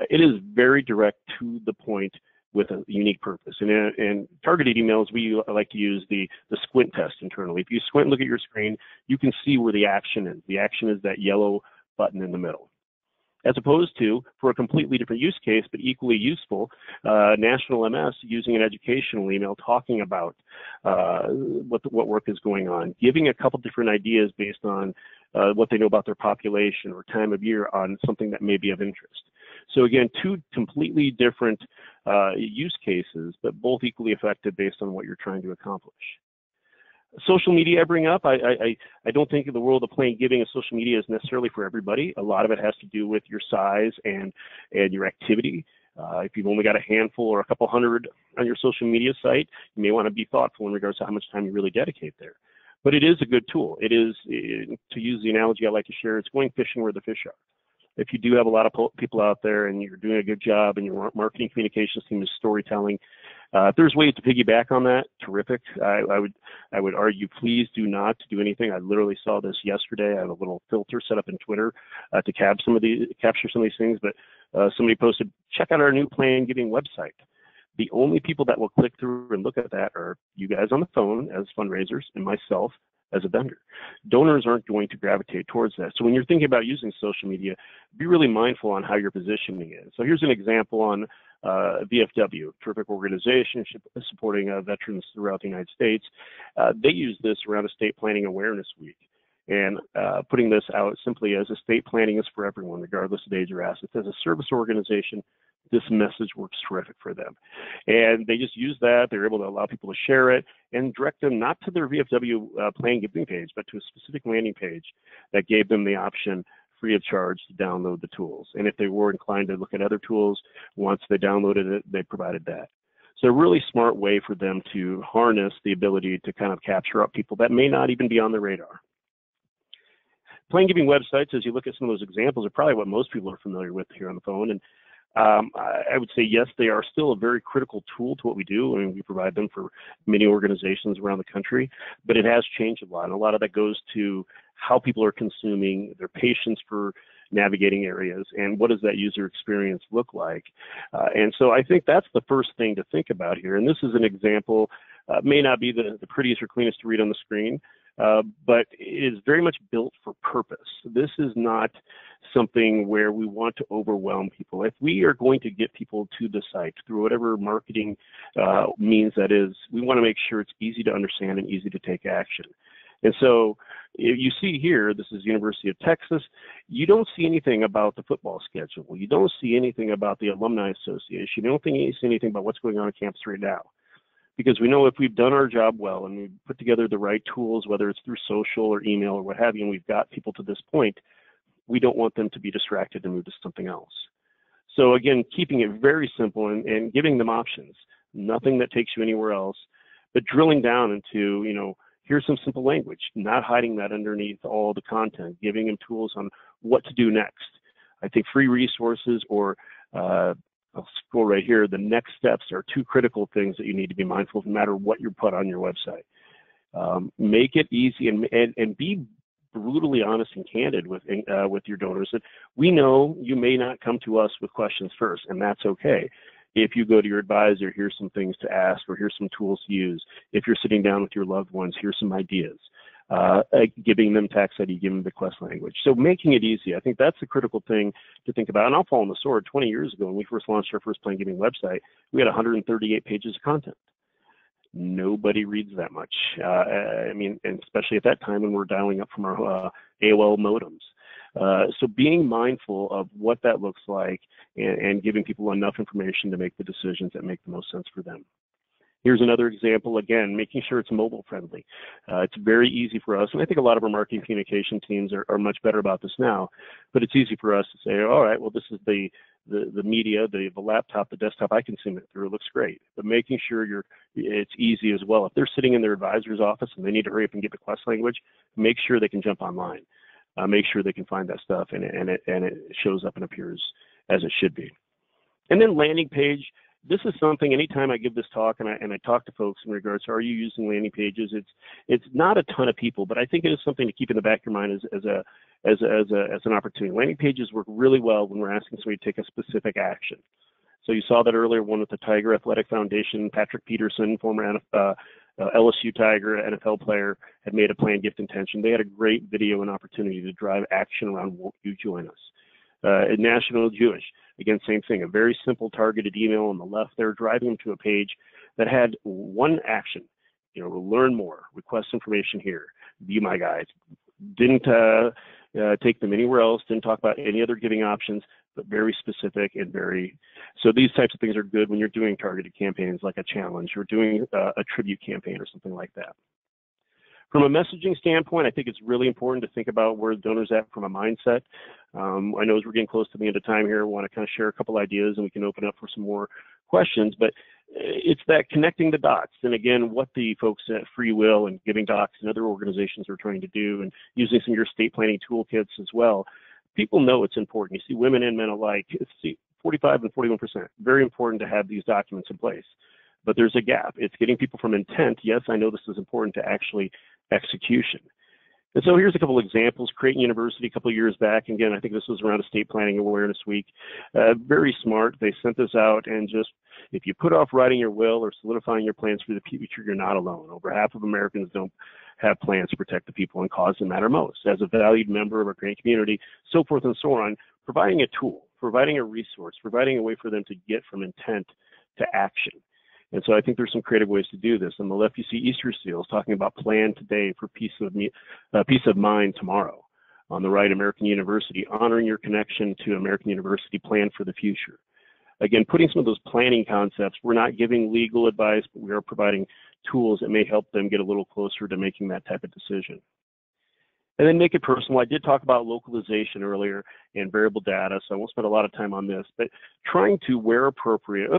Speaker 2: it is very direct to the point with a unique purpose. And in targeted emails, we like to use the squint test internally. If you squint and look at your screen, you can see where the action is. The action is that yellow button in the middle. as opposed to, for a completely different use case, but equally useful, National MS using an educational email talking about what work is going on, giving a couple different ideas based on what they know about their population or time of year on something that may be of interest. So again, two completely different use cases, but both equally effective based on what you're trying to accomplish. Social media I bring up, I don't think in the world of plain giving of social media is necessarily for everybody. A lot of it has to do with your size and your activity. If you've only got a handful or a couple hundred on your social media site, you may want to be thoughtful in regards to how much time you really dedicate there. But it is a good tool. It is, to use the analogy I like to share, it's going fishing where the fish are. If you do have a lot of people out there and you're doing a good job and your marketing communications team is storytelling, if there's ways to piggyback on that, terrific. I would argue, please do not do anything. I literally saw this yesterday. I have a little filter set up in Twitter to capture some of these things. But somebody posted, check out our new Plan Giving website. The only people that will click through and look at that are you guys on the phone as fundraisers and myself as a vendor. Donors aren't going to gravitate towards that. So when you're thinking about using social media, be really mindful on how you're positioning it. So here's an example on VFW, terrific organization supporting veterans throughout the United States. They use this around Estate Planning Awareness Week. And putting this out simply as estate planning is for everyone, regardless of age or assets. As a service organization, this message works terrific for them. And they just use that. They're able to allow people to share it and direct them not to their VFW Plan Giving page, but to a specific landing page that gave them the option free of charge to download the tools. And if they were inclined to look at other tools, once they downloaded it, they provided that. So a really smart way for them to harness the ability to kind of capture up people that may not even be on the radar. Plan Giving websites, as you look at some of those examples, are probably what most people are familiar with here on the phone. And I would say, yes, they are still a very critical tool to what we do. I mean, we provide them for many organizations around the country, but it has changed a lot. And a lot of that goes to how people are consuming, their patience for navigating areas, and what does that user experience look like. And so I think that's the first thing to think about here. And this is an example, may not be the prettiest or cleanest to read on the screen, but it is very much built for purpose. This is not something where we want to overwhelm people. If we are going to get people to the site through whatever marketing means that is, we want to make sure it's easy to understand and easy to take action. And so you see here, this is University of Texas, you don't see anything about the football schedule. You don't see anything about the Alumni Association. You don't see anything about what's going on campus right now. Because we know if we've done our job well and we've put together the right tools, whether it's through social or email or what have you, and we've got people to this point, we don't want them to be distracted and move to something else. So again, keeping it very simple and giving them options, nothing that takes you anywhere else, but drilling down into, here's some simple language, not hiding that underneath all the content, giving them tools on what to do next. I think free resources or I'll scroll right here. The next steps are two critical things that you need to be mindful of no matter what you put on your website. Make it easy and be brutally honest and candid with your donors. That we know you may not come to us with questions first, and that's okay. If you go to your advisor, here's some things to ask, or here's some tools to use. If you're sitting down with your loved ones, here's some ideas. Giving them tax ID, giving them the quest language. So making it easy, I think that's the critical thing to think about. And I'll fall on the sword. 20 years ago, when we first launched our first Plan Giving website, we had 138 pages of content. Nobody reads that much. And especially at that time when we're dialing up from our AOL modems. So being mindful of what that looks like and giving people enough information to make the decisions that make the most sense for them. Here's another example, again, making sure it's mobile friendly. It's very easy for us, and I think a lot of our marketing communication teams are much better about this now, but it's easy for us to say, all right, well, this is the media, the laptop, the desktop, I consume it through, it looks great. But making sure it's easy as well. If they're sitting in their advisor's office and they need to hurry up and get the quest language, make sure they can jump online. Make sure they can find that stuff and it shows up and appears as it should be. And then landing page. This is something, anytime I give this talk and I talk to folks in regards to, are you using landing pages? It's not a ton of people, but I think it is something to keep in the back of your mind as an opportunity. Landing pages work really well when we're asking somebody to take a specific action. So you saw that earlier, one with the Tiger Athletic Foundation. Patrick Peterson, former LSU Tiger, NFL player, had made a planned gift intention. They had a great video and opportunity to drive action around won't you join us. National Jewish, again, same thing, a very simple targeted email on the left there, driving them to a page that had one action, learn more, request information here, view my guides. Didn't take them anywhere else, didn't talk about any other giving options, but very specific and so these types of things are good when you're doing targeted campaigns like a challenge or doing a tribute campaign or something like that. From a messaging standpoint, I think it's really important to think about where the donor's at from a mindset. I know as we're getting close to the end of time here, I want to kind of share a couple ideas and we can open up for some more questions, but it's that connecting the dots. And again, what the folks at Free Will and Giving Docs and other organizations are trying to do, and using some of your estate planning toolkits as well. People know it's important. You see women and men alike, it's 45 and 41%. Very important to have these documents in place. But there's a gap. It's getting people from intent, yes, I know this is important, to actually execution. And so here's a couple examples. Creighton University a couple of years back, again, I think this was around Estate Planning Awareness Week. Very smart. They sent this out, and just, if you put off writing your will or solidifying your plans for the future, you're not alone. Over half of Americans don't have plans to protect the people and cause that matter most. As a valued member of our Creighton community, so forth and so on, providing a tool, providing a resource, providing a way for them to get from intent to action. And so I think there's some creative ways to do this. On the left, you see Easter seals talking about plan today for peace of mind tomorrow. On the right, American University, honoring your connection to American University, plan for the future. Again, putting some of those planning concepts, we're not giving legal advice, but we are providing tools that may help them get a little closer to making that type of decision. And then make it personal. I did talk about localization earlier and variable data, so I won't spend a lot of time on this, but trying to, where appropriate,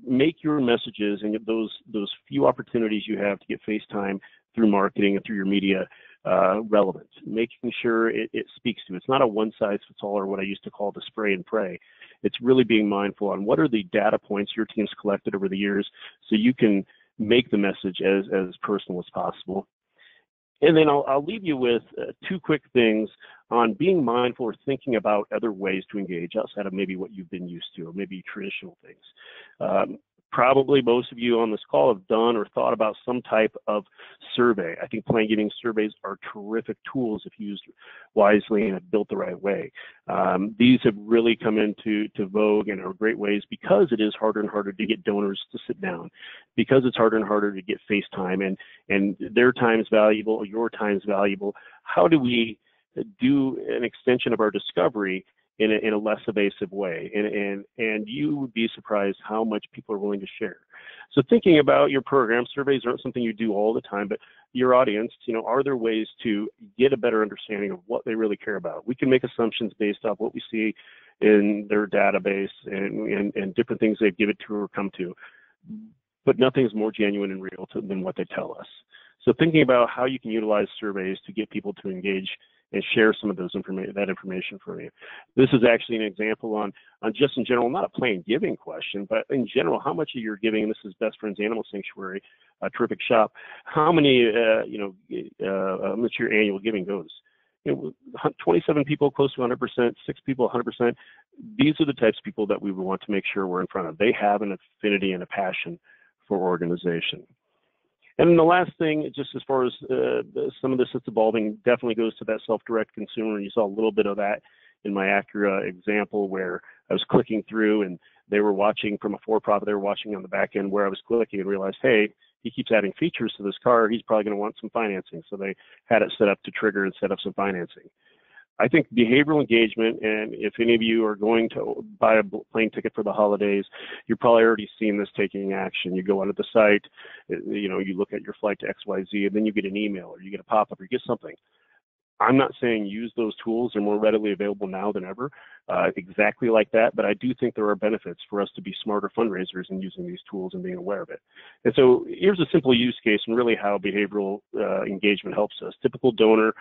Speaker 2: make your messages and those few opportunities you have to get face time through marketing and through your media relevant, making sure it speaks to. It's not a one-size-fits-all, or what I used to call the spray and pray. It's really being mindful on what are the data points your team's collected over the years so you can make the message as personal as possible. And then I'll leave you with two quick things on being mindful or thinking about other ways to engage outside of maybe what you've been used to, or maybe traditional things. Probably most of you on this call have done or thought about some type of survey. I think plan giving surveys are terrific tools if used wisely and built the right way. These have really come into vogue and are great ways because it is harder and harder to get donors to sit down, because it's harder and harder to get face time, and their time is valuable, your time is valuable. How do we do an extension of our discovery in a less evasive way? And you would be surprised how much people are willing to share. So thinking about your program, surveys aren't something you do all the time, but your audience, are there ways to get a better understanding of what they really care about? We can make assumptions based off what we see in their database and different things they've given to or come to, but nothing is more genuine and real than what they tell us. So thinking about how you can utilize surveys to get people to engage and share some of that information for you. This is actually an example on just in general, not a plain giving question, but in general, how much of your giving, and this is Best Friends Animal Sanctuary, a terrific shop, how many, how much your annual giving goes? 27 people, close to 100%, 6 people, 100%. These are the types of people that we would want to make sure we're in front of. They have an affinity and a passion for organization. And then the last thing, just as far as some of this that's evolving, definitely goes to that self-direct consumer. And you saw a little bit of that in my Acura example where I was clicking through and they were watching from a for-profit. They were watching on the back end where I was clicking and realized, hey, he keeps adding features to this car. He's probably going to want some financing. So they had it set up to trigger and set up some financing. I think behavioral engagement, and if any of you are going to buy a plane ticket for the holidays, you're probably already seen this taking action. You go onto the site, you look at your flight to XYZ, and then you get an email or you get a pop-up or you get something. I'm not saying use those tools. They're more readily available now than ever, exactly like that. But I do think there are benefits for us to be smarter fundraisers in using these tools and being aware of it. And so here's a simple use case and really how behavioral engagement helps us. Typical donor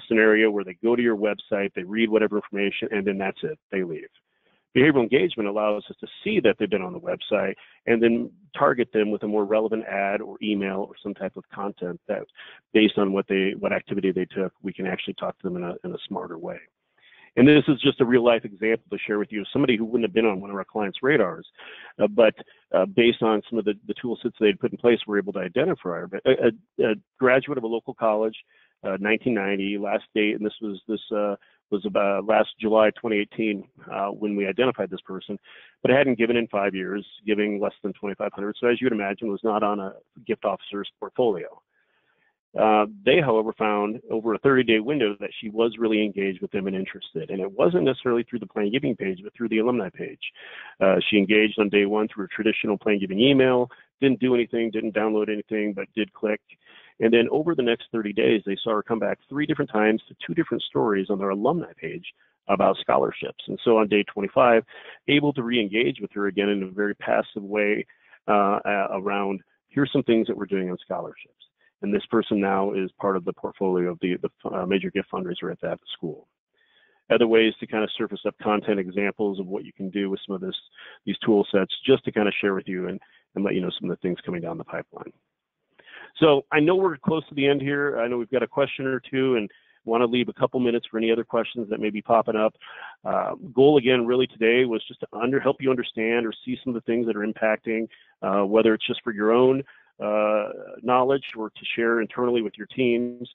Speaker 2: scenario where they go to your website, they read whatever information, and then that's it, they leave. Behavioral engagement allows us to see that they've been on the website and then target them with a more relevant ad or email or some type of content that based on what activity they took, we can actually talk to them in a smarter way. And this is just a real life example to share with you of somebody who wouldn't have been on one of our clients' radars, but based on some of the tool sets they'd put in place, we're able to identify her. A graduate of a local college, 1990, last date, and this was about last July 2018 when we identified this person, but it hadn't given in 5 years, giving less than 2,500. So as you would imagine, was not on a gift officer's portfolio. They, however, found over a 30-day window that she was really engaged with them and interested. And it wasn't necessarily through the Plan Giving page, but through the alumni page. She engaged on day one through a traditional Plan Giving email, didn't do anything, didn't download anything, but did click. And then over the next 30 days, they saw her come back 3 different times to 2 different stories on their alumni page about scholarships. And so on day 25, able to re-engage with her again in a very passive way around, here's some things that we're doing on scholarships. And this person now is part of the portfolio of the major gift fundraiser at that school. Other ways to kind of surface up content examples of what you can do with some of these tool sets, just to kind of share with you and let you know some of the things coming down the pipeline. So I know we're close to the end here. I know we've got a question or two and want to leave a couple minutes for any other questions that may be popping up. Goal again really today was just to help you understand or see some of the things that are impacting, whether it's just for your own knowledge or to share internally with your teams.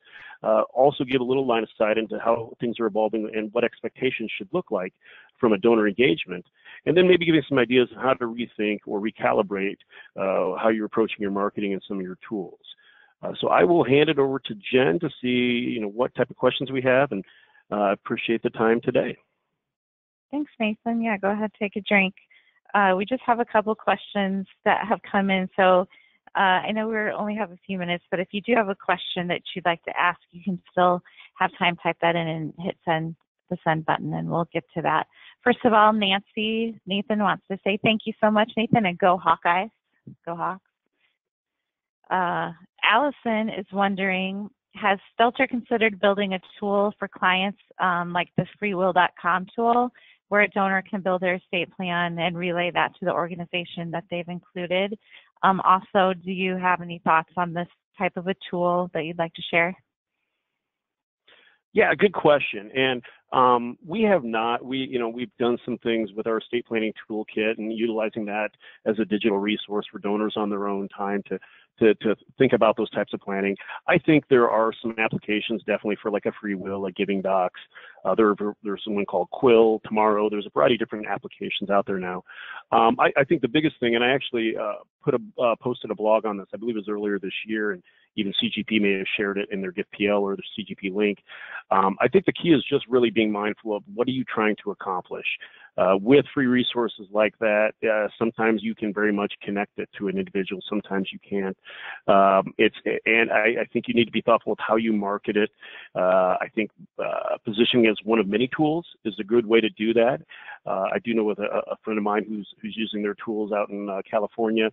Speaker 2: Also give a little line of sight into how things are evolving and what expectations should look like from a donor engagement. And then maybe giving some ideas on how to rethink or recalibrate how you're approaching your marketing and some of your tools. So I will hand it over to Jen to see what type of questions we have, and appreciate the time today.
Speaker 1: Thanks, Nathan. Yeah, go ahead, take a drink. We just have a couple questions that have come in. So I know we only have a few minutes, but if you do have a question that you'd like to ask, you can still have time, type that in and hit the send button, and we'll get to that. First of all, Nathan wants to say thank you so much, Nathan, and go Hawkeyes. Go Hawks. Allison is wondering, has Stelter considered building a tool for clients like the freewill.com tool, where a donor can build their estate plan and relay that to the organization that they've included? Also, do you have any thoughts on this type of a tool that you'd like to share?
Speaker 2: Yeah, good question. And we have not. We've done some things with our estate planning toolkit and utilizing that as a digital resource for donors on their own time to think about those types of planning. I think there are some applications definitely for like a free will, like Giving Docs. There's someone called Quill, Tomorrow. There's a variety of different applications out there now. I think the biggest thing, and I actually posted a blog on this, I believe it was earlier this year, and even CGP may have shared it in their GiftPL or their CGP link. I think the key is just really being mindful of what are you trying to accomplish. With free resources like that, sometimes you can very much connect it to an individual, sometimes you can't. And I think you need to be thoughtful of how you market it. I think positioning as one of many tools is a good way to do that. I do know with a friend of mine who's using their tools out in California.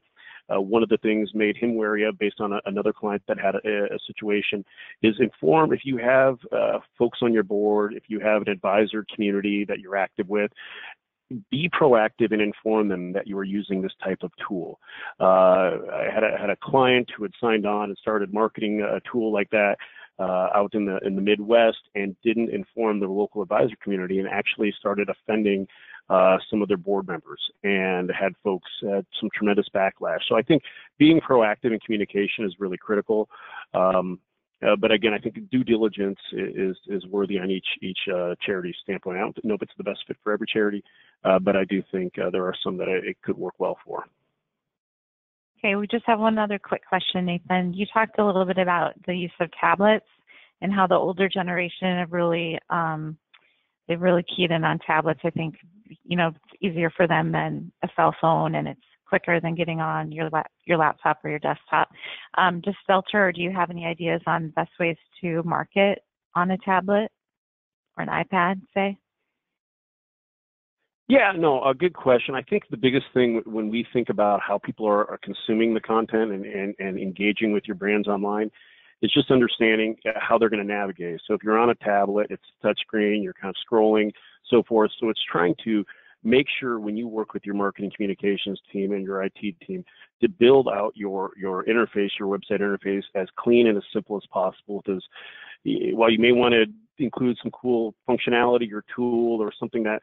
Speaker 2: One of the things made him wary of, based on another client that had a situation, is inform if you have folks on your board, if you have an advisor community that you're active with, be proactive and inform them that you are using this type of tool. I had a client who had signed on and started marketing a tool like that out in the Midwest, and didn't inform the local advisor community, and actually started offending some of their board members, and had folks had some tremendous backlash. So I think being proactive in communication is really critical. But again, I think due diligence is worthy on each charity standpoint. I don't know if it's the best fit for every charity, but I do think there are some that it could work well for.
Speaker 1: Okay, we just have one other quick question, Nathan. You talked a little bit about the use of tablets and how the older generation have really they've really keyed in on tablets. I think it's easier for them than a cell phone, and it's quicker than getting on your laptop or your desktop. Does Stelter, or do you have any ideas on best ways to market on a tablet or an iPad, say?
Speaker 2: Yeah, no, a good question. I think the biggest thing when we think about how people are consuming the content and engaging with your brands online is just understanding how they're going to navigate. So if you're on a tablet, it's touchscreen, you're kind of scrolling, so forth. So it's trying to make sure when you work with your marketing communications team and your IT team to build out your interface, your website interface, as clean and as simple as possible. Because while you may want to include some cool functionality or tool or something that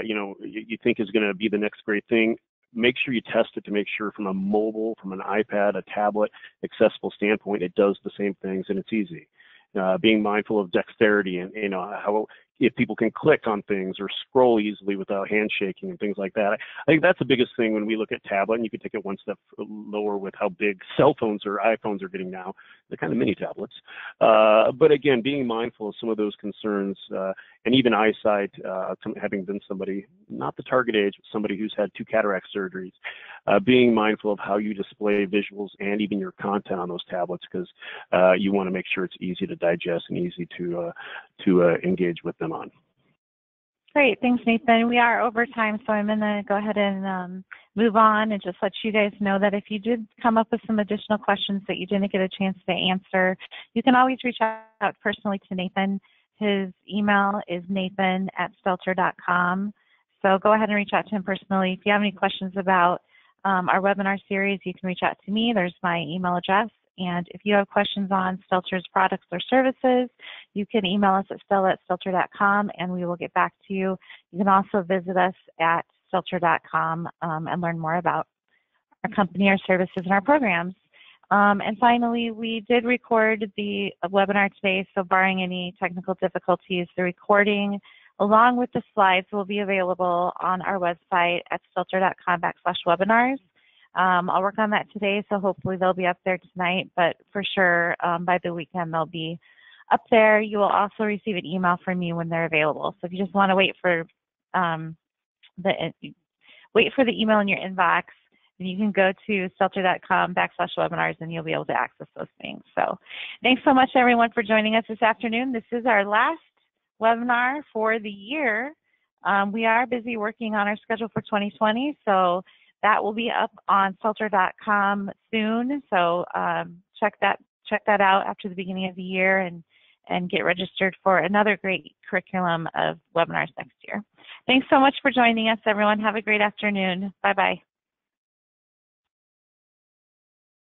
Speaker 2: you think is going to be the next great thing, make sure you test it to make sure from a mobile, from an iPad, a tablet, accessible standpoint, it does the same things and it's easy. being mindful of dexterity and, how if people can click on things or scroll easily without handshaking and things like that. I think that's the biggest thing when we look at tablet, and you can take it one step lower with how big cell phones or iPhones are getting now. They're kind of mini tablets. But again, being mindful of some of those concerns and even eyesight, having been somebody, not the target age, but somebody who's had 2 cataract surgeries, being mindful of how you display visuals and even your content on those tablets, because you want to make sure it's easy to digest and easy to engage with them on.
Speaker 1: Great, thanks, Nathan. We are over time, so I'm going to go ahead and move on and just let you guys know that if you did come up with some additional questions that you didn't get a chance to answer, you can always reach out personally to Nathan. His email is nathan@stelter.com. So go ahead and reach out to him personally. If you have any questions about our webinar series, you can reach out to me. There's my email address. And if you have questions on Stelter's products or services, you can email us at stella@stelter.com and we will get back to you. You can also visit us at stelter.com and learn more about our company, our services, and our programs. And finally, we did record the webinar today, so barring any technical difficulties, the recording along with the slides will be available on our website at stelter.com/webinars. I'll work on that today, so hopefully they'll be up there tonight, but for sure by the weekend they'll be up there. You will also receive an email from me when they're available. So if you just want to wait for the email in your inbox, then you can go to stelter.com/webinars and you'll be able to access those things. So thanks so much everyone for joining us this afternoon. This is our last webinar for the year. We are busy working on our schedule for 2020, so that will be up on stelter.com soon. So check that out after the beginning of the year and get registered for another great curriculum of webinars next year. Thanks so much for joining us, everyone. Have a great afternoon. Bye-bye.